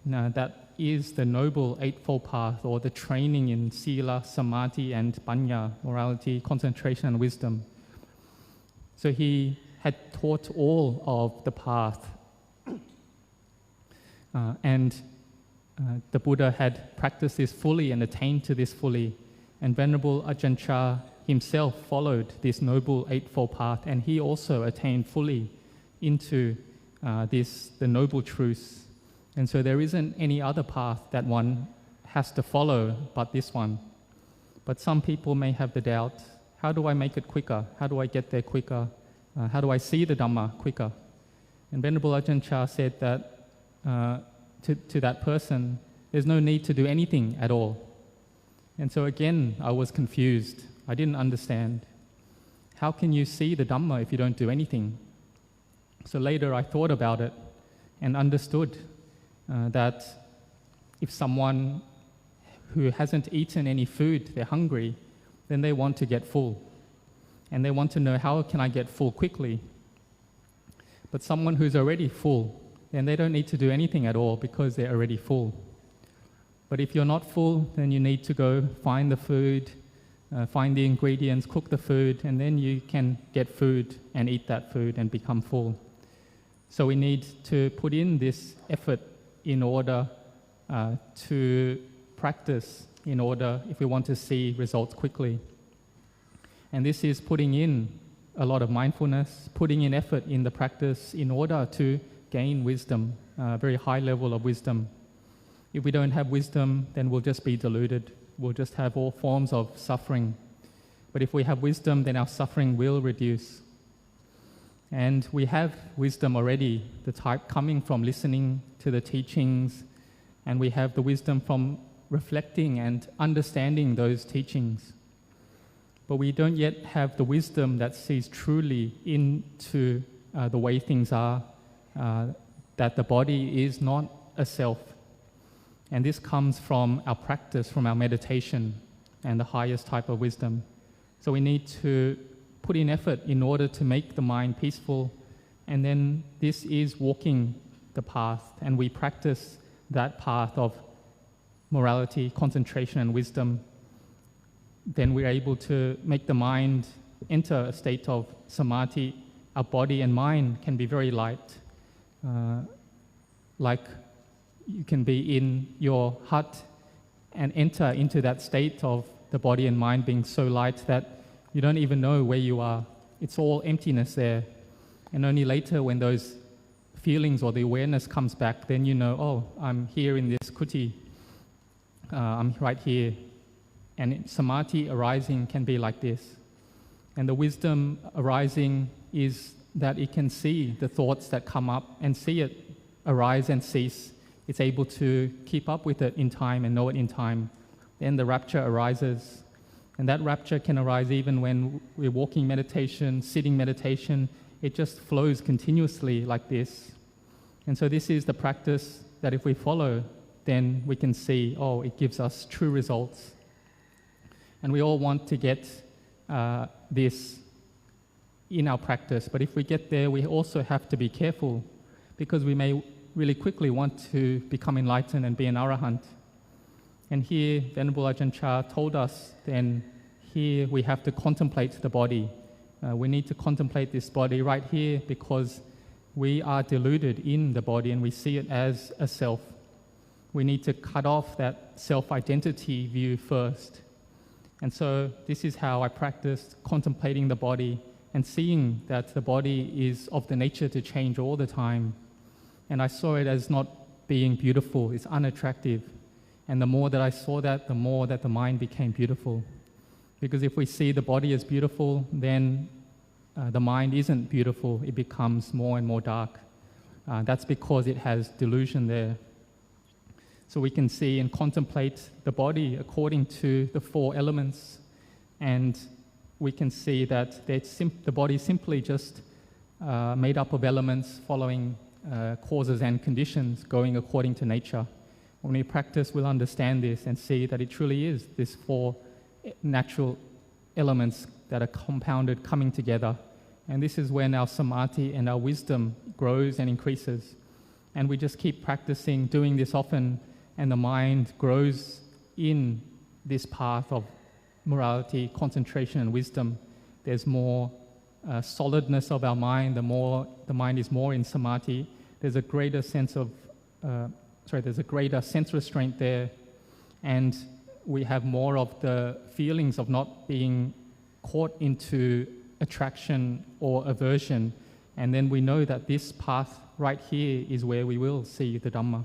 That is the noble eightfold path, or the training in sila, samadhi, and panya, morality, concentration, and wisdom. So he had taught all of the path, and the Buddha had practiced this fully and attained to this fully. And Venerable Ajahn Chah himself followed this noble eightfold path, and he also attained fully into the noble truths. And so there isn't any other path that one has to follow but this one. But some people may have the doubt, how do I make it quicker? How do I get there quicker? How do I see the Dhamma quicker? And Venerable Ajahn Chah said that to that person, there's no need to do anything at all. And so again, I was confused. I didn't understand. How can you see the Dhamma if you don't do anything? So later I thought about it and understood that if someone who hasn't eaten any food, they're hungry, then they want to get full. And they want to know, how can I get full quickly? But someone who's already full, then they don't need to do anything at all because they're already full. But if you're not full, then you need to go find the food, find the ingredients, cook the food, and then you can get food and eat that food and become full. So we need to put in this effort in order to practice, in order if we want to see results quickly. And this is putting in a lot of mindfulness, putting in effort in the practice in order to gain wisdom, a very high level of wisdom. If we don't have wisdom, then we'll just be deluded. We'll just have all forms of suffering. But if we have wisdom, then our suffering will reduce. And we have wisdom already, the type coming from listening to the teachings, and we have the wisdom from reflecting and understanding those teachings. But we don't yet have the wisdom that sees truly into the way things are, that the body is not a self. And this comes from our practice, from our meditation, and the highest type of wisdom. So we need to put in effort in order to make the mind peaceful, and then this is walking the path, and we practice that path of morality, concentration, and wisdom. Then we're able to make the mind enter a state of samadhi. Our body and mind can be very light, like you can be in your hut and enter into that state of the body and mind being so light that you don't even know where you are. It's all emptiness there. And only later when those feelings or the awareness comes back, then you know, oh, I'm here in this kuti. I'm right here. And samadhi arising can be like this. And the wisdom arising is that it can see the thoughts that come up and see it arise and cease. It's able to keep up with it in time and know it in time. Then the rapture arises. And that rapture can arise even when we're walking meditation, sitting meditation. It just flows continuously like this. And so this is the practice that if we follow, then we can see, oh, it gives us true results. And we all want to get this in our practice. But if we get there, we also have to be careful because we may really quickly want to become enlightened and be an arahant. And here, Venerable Ajahn Chah told us then, here we have to contemplate the body. We need to contemplate this body right here because we are deluded in the body and we see it as a self. We need to cut off that self-identity view first. And so this is how I practiced contemplating the body and seeing that the body is of the nature to change all the time. And I saw it as not being beautiful, it's unattractive. And the more that I saw that, the more that the mind became beautiful. Because if we see the body as beautiful, then the mind isn't beautiful, it becomes more and more dark. That's because it has delusion there. So we can see and contemplate the body according to the four elements, and we can see that the body is simply just made up of elements following causes and conditions going according to nature. When we practice, we'll understand this and see that it truly is these four natural elements that are compounded, coming together, And this is when our samadhi and our wisdom grows and increases. And we just keep practicing, doing this often, and the mind grows in this path of morality, concentration, and wisdom. There's more solidness of our mind. The more the mind is more in samadhi, there's a greater sense of, there's a greater sense restraint there, and we have more of the feelings of not being caught into attraction or aversion, and then we know that this path right here is where we will see the Dhamma.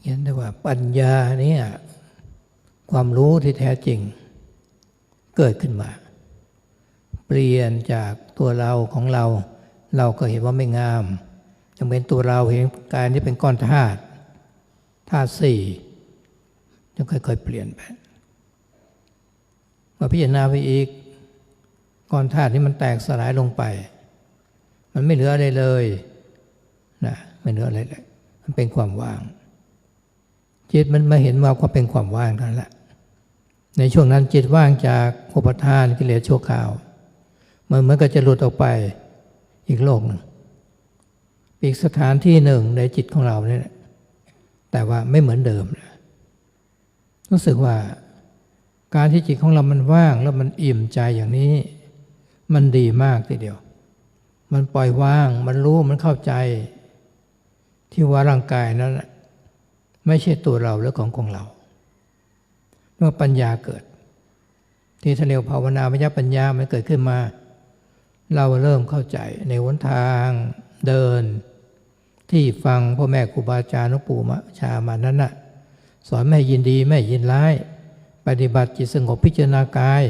เห็นได้ว่าปัญญาเนี่ยความรู้ที่แท้จริงเกิดขึ้นมาเปลี่ยนจากตัวเราของเราก็เห็นว่าไม่งามยังเป็นตัวเราเห็นกายที่เป็นก้อนธาตุสี่จะค่อยๆเปลี่ยนไปมาพิจารณาไปอีกก้อนธาตุนี้มันแตกสลายลงไปมันไม่เหลืออะไรเลยนะไม่เหลืออะไรเลยมันเป็นความว่างจิตมันมาเห็นว่าความเป็นความว่างนั่นแหละในช่วงนั้นจิตว่างจากอุปทานกิเลสชั่วคราวมันก็จะหลุดออกไปอีกโลกหนึ่งอีกสถานที่หนึ่งในจิตของเราเนี่ยแต่ว่าไม่เหมือนเดิมนะรู้สึกว่าการที่จิตของเรามันว่างแล้วมันอิ่มใจอย่างนี้มันดีมากทีเดียวมันปล่อยว่างมันรู้มันเข้าใจที่ว่าร่างกายนั้นไม่ใช่ตัวเราหรือของเราเมื่อปัญญาเกิดที่ท่านเรียกภาวนามยปัญญามันเกิดขึ้นมาเราเริ่มเข้าใจในหนทางเดินที่ฟังพ่อแม่ครูบาอาจารย์หลวงปู่ชามานั้นน่ะสอนไม่ยินดีไม่ยินร้ายปฏิบัติจิตสงบพิจารณากาย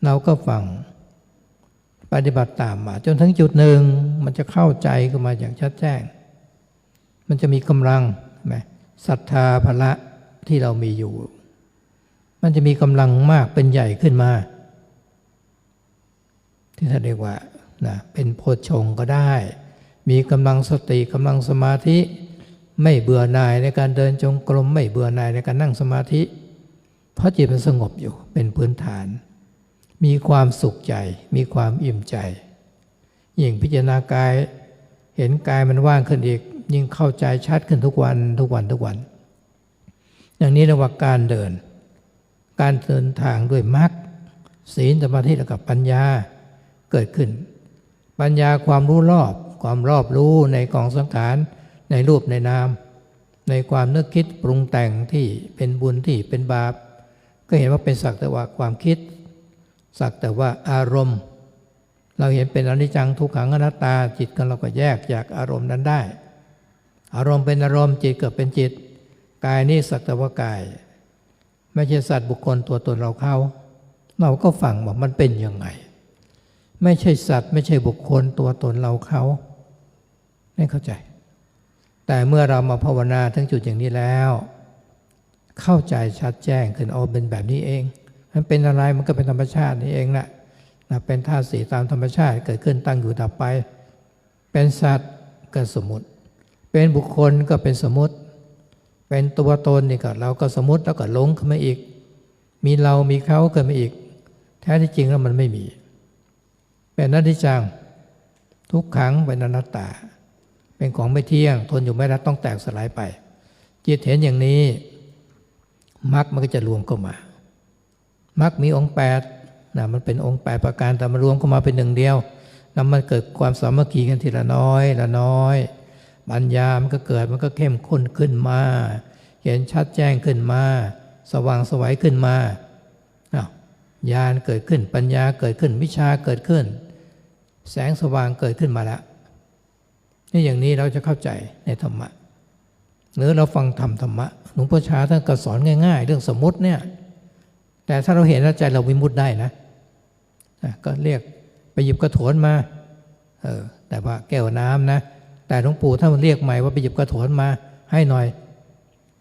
เราก็ฟังปฏิบัติตามมาจนถึงจุดหนึ่งมันจะเข้าใจขึ้นมาอย่างชัดแจ้งมันจะมีกำลังไหมศรัทธาภละที่เรามีอยู่มันจะมีกำลังมากเป็นใหญ่ขึ้นมาที่ท่านเรียกว่านะเป็นโพชฌงค์ก็ได้มีกำลังสติกำลังสมาธิไม่เบื่อหน่ายในการเดินจงกรมไม่เบื่อหน่ายในการนั่งสมาธิเพราะจิตมันสงบอยู่เป็นพื้นฐานมีความสุขใจมีความอิ่มใจยิ่งพิจารณากายเห็นกายมันว่างขึ้นอีกยิ่งเข้าใจชัดขึ้นทุกวันอย่างนี้เรียกว่าการเดินทางด้วยมรรคศีลสมาธิและกับปัญญาเกิดขึ้นปัญญาความรู้ความรอบรู้ในกองสังขารในรูปในนามในความนึกคิดปรุงแต่งที่เป็นบุญที่เป็นบาปก็เห็นว่าเป็นสักแต่ว่าความคิดสักแต่ว่าอารมณ์เราเห็นเป็นอนิจจังทุกขังอนัตตาจิตกันเราก็แยกจากอารมณ์นั้นได้อารมณ์เป็นอารมณ์จิตเกิดเป็นจิตกายนี่สักแต่ว่ากายไม่ใช่สัตว์บุคคลตัวตนเราเราก็ฟังว่ามันเป็นยังไงไม่ใช่สัตว์ไม่ใช่บุคคลตัวตนเราเขาไม่เข้าใจแต่เมื่อเรามาภาวนาถึงจุดอย่างนี้แล้วเข้าใจชัดแจ้งขึ้นเป็นแบบนี้เองมันเป็นอะไรมันก็เป็นธรรมชาตินี่เองแหละเป็นธาตุสี่ตามธรรมชาติเกิดขึ้นตั้งอยู่ดับไปเป็นสัตว์ก็สมมุติเป็นบุคคลก็เป็นสมมุติเป็นตัวตนนี่ก็เราก็สมมุติแล้วก็หลงขึ้นมาอีกมีเรามีเขาเกิดมาอีกแท้ที่จริงแล้วมันไม่มีเป็นอนิจจังทุกขังเป็นอนัตตาเป็นของไม่เที่ยงทนอยู่ไม่ได้ต้องแตกสลายไปจิตเห็นอย่างนี้มรรคมันก็จะรวมเข้ามามรรคมีองค์8มันเป็นองค์8ประการแต่มารวมเข้ามาเป็นหนึ่งเดียวแล้วมันเกิดความสามัคคีกันทีละน้อยปัญญามันก็เกิดมันก็เข้มข้นขึ้นมาเห็นชัดแจ้งขึ้นมาสว่างไสวขึ้นมาญาณเกิดขึ้นปัญญาเกิดขึ้นวิชาเกิดขึ้นแสงสว่างเกิดขึ้นมาแล้วนี่อย่างนี้เราจะเข้าใจในธรรมะหรือเราฟังธรรมะหลวงพ่อชาท่านก็สอนง่ายๆเรื่องสมมติเนี่ยแต่ถ้าเราเห็นแล้วใจเราวิมุตติได้นะก็เรียกไปหยิบกระโถนมาแต่ว่าแก้วน้ำนะแต่หลวงปู่ท่านเรียกใหม่ว่าไปหยิบกระโถนมาให้หน่อย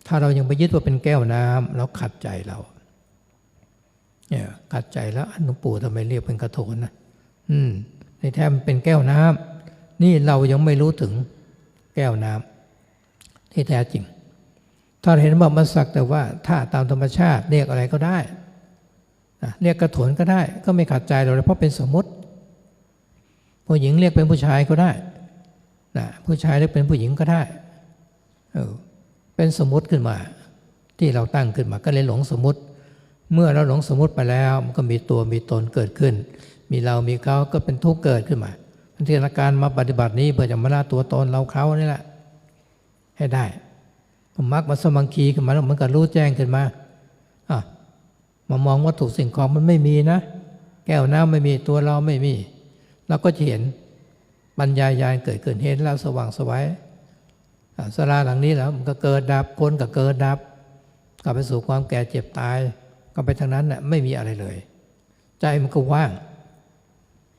ถ้าเรายังไปยึดว่าเป็นแก้วน้ำเราขัดใจเราขัดใจแล้วหลวงปู่ทำไมเรียกเป็นกระโถนนะในแท้มันเป็นแก้วน้ำนี่เรายังไม่รู้ถึงแก้วน้ำที่แท้จริงถ้าเห็นว่ามันสักแต่ว่าถ้าตามธรรมชาติเรียกอะไรก็ได้ เรียกกระโถนก็ได้ก็ไม่ขัดใจเราเลยเพราะเป็นสมมติผู้หญิงเรียกเป็นผู้ชายก็ได้ผู้ชายเรียกเป็นผู้หญิงก็ได้เป็นสมมติขึ้นมาที่เราตั้งขึ้นมาก็เลยหลงสมมติเมื่อเราหลงสมมติไปแล้วมันก็มีตัวมีตนเกิดขึ้นมีเรามีเขาก็เป็นทุกข์เกิดขึ้นมาพัฒนาการมาปฏิบัตินี้เพื่อจะมาละตัวตนเราเขานี่แหละให้ได้มรรคมาสมังคีขึ้นมาแล้วมันก็รู้แจ้งขึ้นมามามองวัตถุสิ่งของมันไม่มีนะแก้วน้ำไม่มีตัวเราไม่มีเราก็จะเห็นปัญญาญาณเกิดขึ้นเห็นแล้วสว่างไสวศาลาหลังนี้แล้วมันก็เกิดดับคนก็เกิดดับกลับไปสู่ความแก่เจ็บตายก็ไปทางนั้นน่ะไม่มีอะไรเลยใจมันก็ว่าง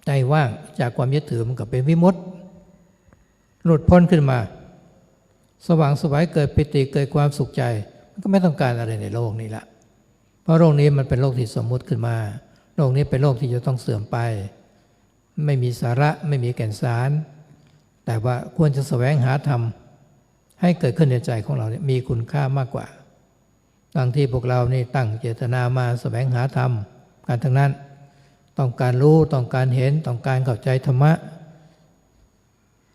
ใจว่างจากความยึดถือมันก็เป็นวิมุตติหลุดพ้นขึ้นมาสว่างไสวเกิดปิติเกิดความสุขใจมันก็ไม่ต้องการอะไรในโลกนี้ละเพราะโลกนี้มันเป็นโลกที่สมมุติขึ้นมาโลกนี้เป็นโลกที่จะต้องเสื่อมไปไม่มีสาระไม่มีแก่นสารแต่ว่าควรจะแสวงหาธรรมให้เกิดขึ้นในใจของเราเนี่ยมีคุณค่ามากกว่าบางที่พวกเรานี่ตั้งเจตนามาแสวงหาธรรมการทั้งนั้นต้องการรู้ต้องการเห็นต้องการเข้าใจธรรมะ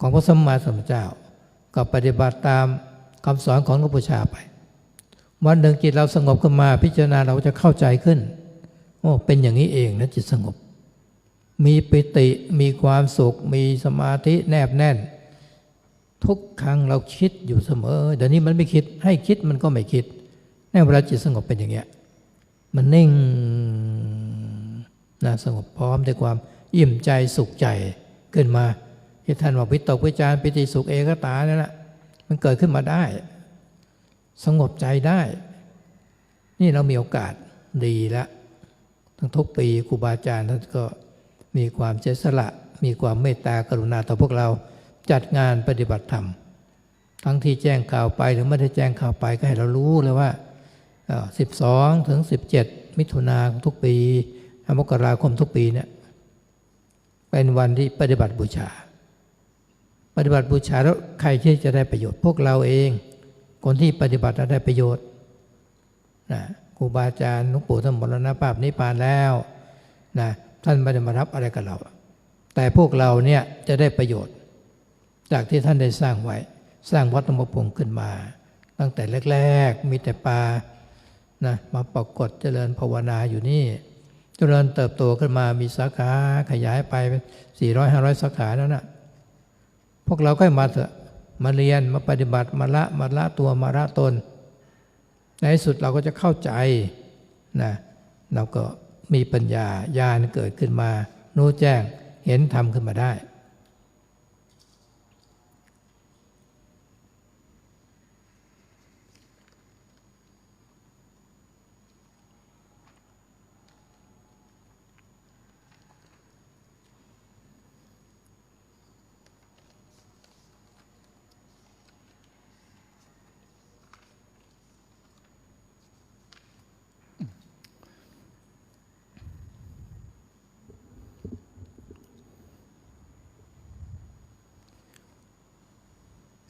ของพระสัมมาสัมพุทธเจ้าก็ปฏิบัติตามคำสอนของหลวงปู่ชาไปวันหนึ่งจิตเราสงบขึ้นมาพิจารณาเราจะเข้าใจขึ้นโอ้เป็นอย่างนี้เองนะจิตสงบมีปิติมีความสุขมีสมาธิแนบแน่นทุกครั้งเราคิดอยู่เสมอเดี๋ยวนี้มันไม่คิดให้คิดมันก็ไม่คิดในเวลาจิตสงบเป็นอย่างเงี้ยมันนิ่งสงบพร้อมด้วยความอิ่มใจสุขใจขึ้นมาที่ท่านว่าวิตกวิจารปิติสุขเอกตานั่นแหละมันเกิดขึ้นมาได้สงบใจได้นี่เรามีโอกาสดีแล้วทั้งทุกปีครูบาอาจารย์ท่านก็มีความเจริญสละมีความเมตตากรุณาต่อพวกเราจัดงานปฏิบัติธรรมทั้งที่แจ้งข่าวไปหรือไม่ได้แจ้งข่าวไปก็ให้เรารู้เลยว่า12 ถึง 17 มิถุนายนทุกปีมกราคมทุกปีเนี่ยเป็นวันที่ปฏิบัติบูชาแล้วใครที่จะได้ประโยชน์พวกเราเองคนที่ปฏิบัติได้ประโยชน์ครูบาอาจารย์หลวงปู่ท่านมรณภาพนิพพานแล้วท่านไม่ได้มารับอะไรกับเราแต่พวกเราเนี่ยจะได้ประโยชน์จากที่ท่านได้สร้างไว้สร้างวัดหนองปะพงขึ้นมาตั้งแต่แรกๆมีแต่ป่ามาปรากฏเจริญภาวนาอยู่นี่เจริญเติบโตขึ้นมามีสาขาขยายไปเป็น400-500 สาขาแล้วนะพวกเราก็มาเถอะมาเรียนมาปฏิบัติมาละตัวมาละตนในที่สุดเราก็จะเข้าใจเราก็มีปัญญาญาณเกิดขึ้นมารู้แจ้งเห็นธรรมขึ้นมาได้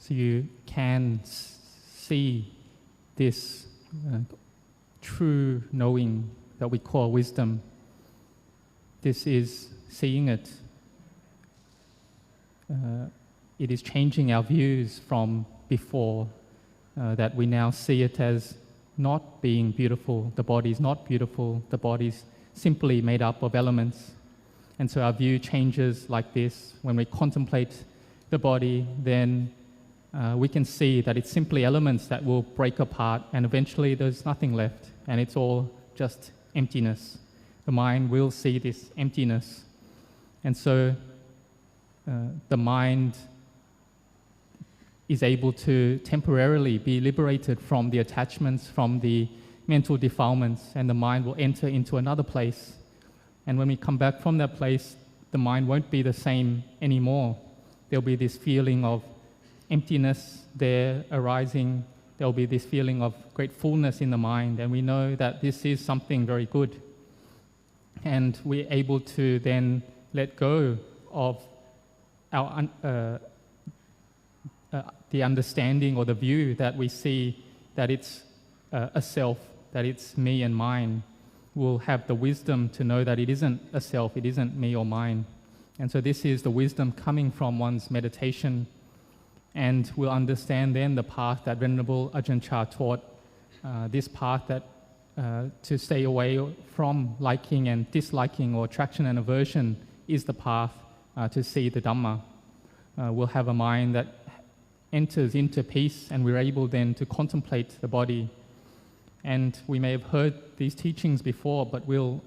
So you can see this true knowing that we call wisdom. This is seeing it. It is changing our views from before, that we now see it as not being beautiful. The body is not beautiful. The body is simply made up of elements. And so our view changes like this. When we contemplate the body, then we can see that it's simply elements that will break apart, and eventually there's nothing left, and it's all just emptiness. The mind will see this emptiness. And so the mind is able to temporarily be liberated from the attachments, from the mental defilements, and the mind will enter into another place. And when we come back from that place, the mind won't be the same anymore. There'll be this feeling of emptiness there arising. There'll be this feeling of great fullness in the mind, and we know that this is something very good. And we're able to then let go of our the understanding or the view that we see that it's a self, that it's me and mine. will have the wisdom to know that it isn't a self, it isn't me or mine. And so this is the wisdom coming from one's meditation, and will understand then the path that Venerable Ajahn Chah taught, this path that to stay away from liking and disliking or attraction and aversion is the path to see the Dhamma. We'll have a mind that enters into peace, and we're able then to contemplate the body. And we may have heard these teachings before, but we'll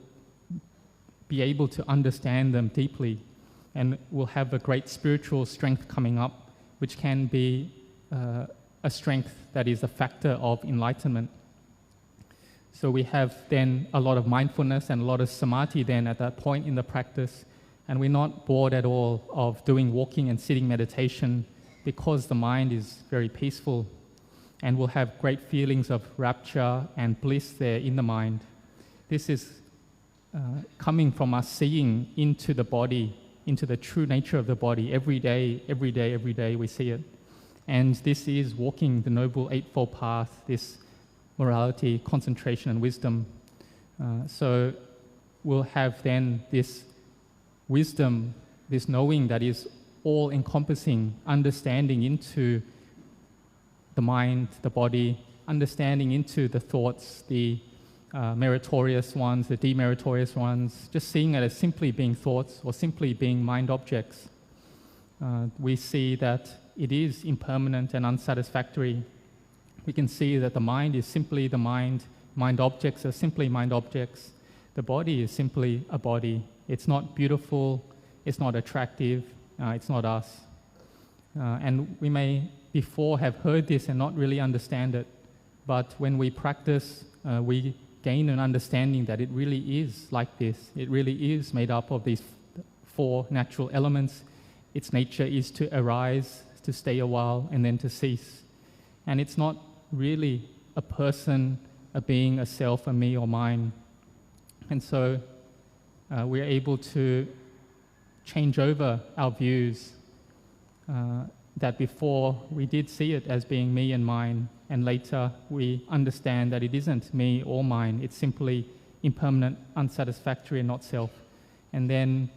be able to understand them deeply, and we'll have a great spiritual strength coming up, which can be a strength that is a factor of enlightenment. So we have then a lot of mindfulness and a lot of samadhi then at that point in the practice, and we're not bored at all of doing walking and sitting meditation because the mind is very peaceful, and we'll have great feelings of rapture and bliss there in the mind. This is coming from us seeing into the body, into the true nature of the body. Every day we see it. And this is walking the Noble Eightfold Path, this morality, concentration and wisdom. So we'll have then this wisdom, this knowing that is all-encompassing, understanding into the mind, the body, understanding into the thoughts, the meritorious ones, the demeritorious ones, just seeing it as simply being thoughts or simply being mind objects. We see that it is impermanent and unsatisfactory. We can see that the mind is simply the mind, mind objects are simply mind objects. The body is simply a body. It's not beautiful, it's not attractive, it's not us. And we may before have heard this and not really understand it, but when we practice, we gain an understanding that it really is like this. It really is made up of these four natural elements. Its nature is to arise, to stay a while, and then to cease. And it's not really a person, a being, a self, a me or mine. And so we're able to change over our views that before we did see it as being me and mine, and later we understand that it isn't me or mine, it's simply impermanent, unsatisfactory and not self. And then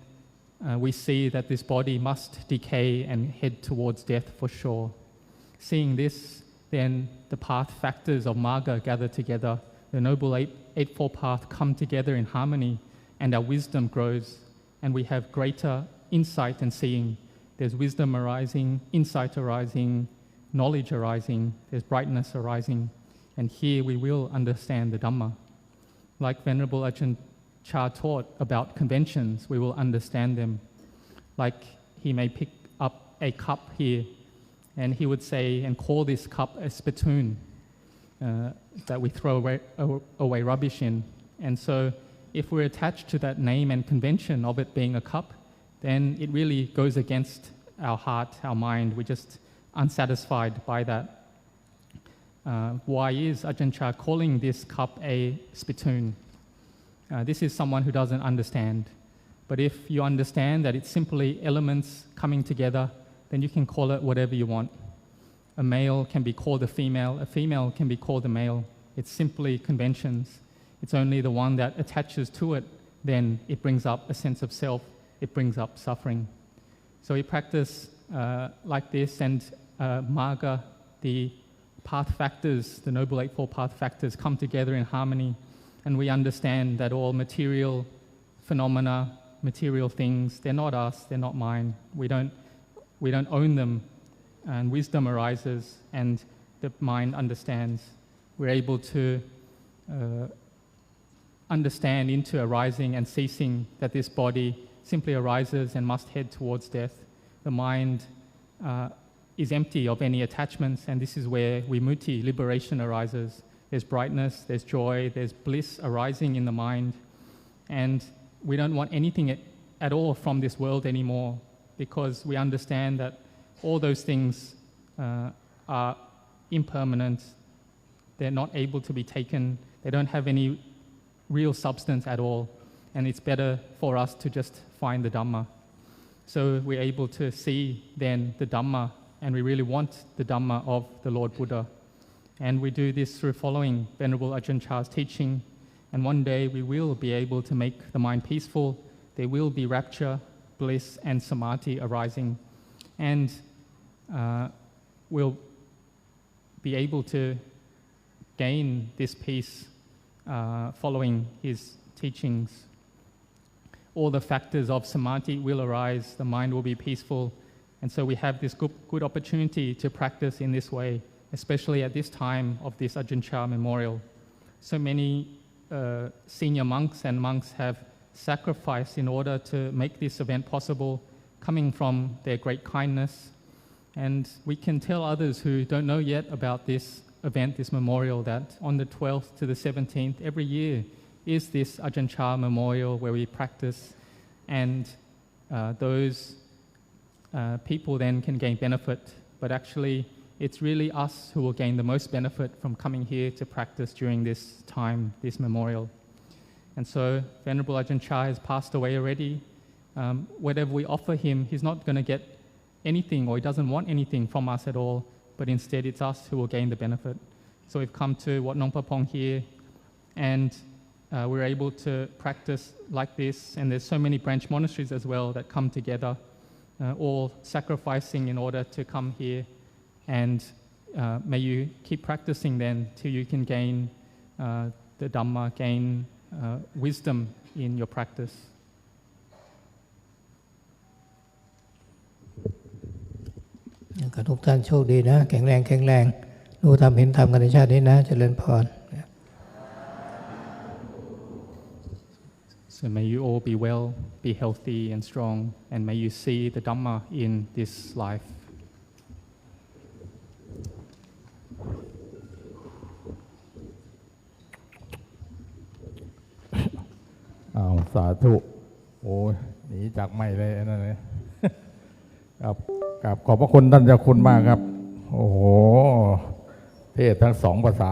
we see that this body must decay and head towards death for sure. Seeing this, then the path factors of Marga gather together, the Noble Eightfold Path come together in harmony, and our wisdom grows, and we have greater insight and seeing. There's wisdom arising, insight arising, knowledge arising, there's brightness arising, and here we will understand the Dhamma. Like Venerable Ajahn Chah taught about conventions, we will understand them. Like he may pick up a cup here, and he would say and call this cup a spittoon that we throw away rubbish in. And so if we're attached to that name and convention of it being a cup, then it really goes against our heart, our mind. We're just unsatisfied by that. Why is Ajahn Chah calling this cup a spittoon? This is someone who doesn't understand. But if you understand that it's simply elements coming together, then you can call it whatever you want. A male can be called a female can be called a male. It's simply conventions. It's only the one that attaches to it, then it brings up a sense of self, it brings up suffering. So we practice like this, and Marga, the path factors, the Noble Eightfold Path factors come together in harmony, and we understand that all material phenomena, material things, they're not us, they're not mine. We don't own them, and wisdom arises, and the mind understands. We're able to understand into arising and ceasing that this body simply arises and must head towards death. The mind is empty of any attachments, and this is where vimutti, liberation, arises. There's brightness, there's joy, there's bliss arising in the mind, and we don't want anything at all from this world anymore, because we understand that all those things are impermanent. They're not able to be taken. They don't have any real substance at all, and it's better for us to just find the Dhamma. So we're able to see then the Dhamma, and we really want the Dhamma of the Lord Buddha. And we do this through following Venerable Ajahn Chah's teaching And one day we will be able to make the mind peaceful. There will be rapture, bliss, and samadhi arising. And we'll be able to gain this peace following his teachings. All the factors of samadhi will arise, the mind will be peaceful. And so we have this good opportunity to practice in this way, especially at this time of this Ajahn Chah memorial. So many senior monks and monks have sacrificed in order to make this event possible, coming from their great kindness. And we can tell others who don't know yet about this event, this memorial, that on the 12th to the 17th every year is this Ajahn Chah memorial where we practice, and those people then can gain benefit. But actually, it's really us who will gain the most benefit from coming here to practice during this time, this memorial. And so Venerable Ajahn Chah has passed away already. Whatever we offer him, he's not going to get anything, or he doesn't want anything from us at all, but instead it's us who will gain the benefit. So we've come to Wat Nong Pah Pong here, and we're able to practice like this. And there's so many branch monasteries as well that come together, all sacrificing in order to come here. And may you keep practicing then till you can gain the Dhamma, gain wisdom in your practice. ทุกท่านโชคดีนะแข็งแรงรู้ทำเห็นทำกันในชาตินี้นะเจริญพร So may you all be well, be healthy and strong, and may you see the Dhamma in this life. สาธุโอ้ยหนีจากไม่เลยนั่นเลยกับขอบพระคุณท่านเจ้าคุณมากครับโอ้โหเทศทั้งสองภาษา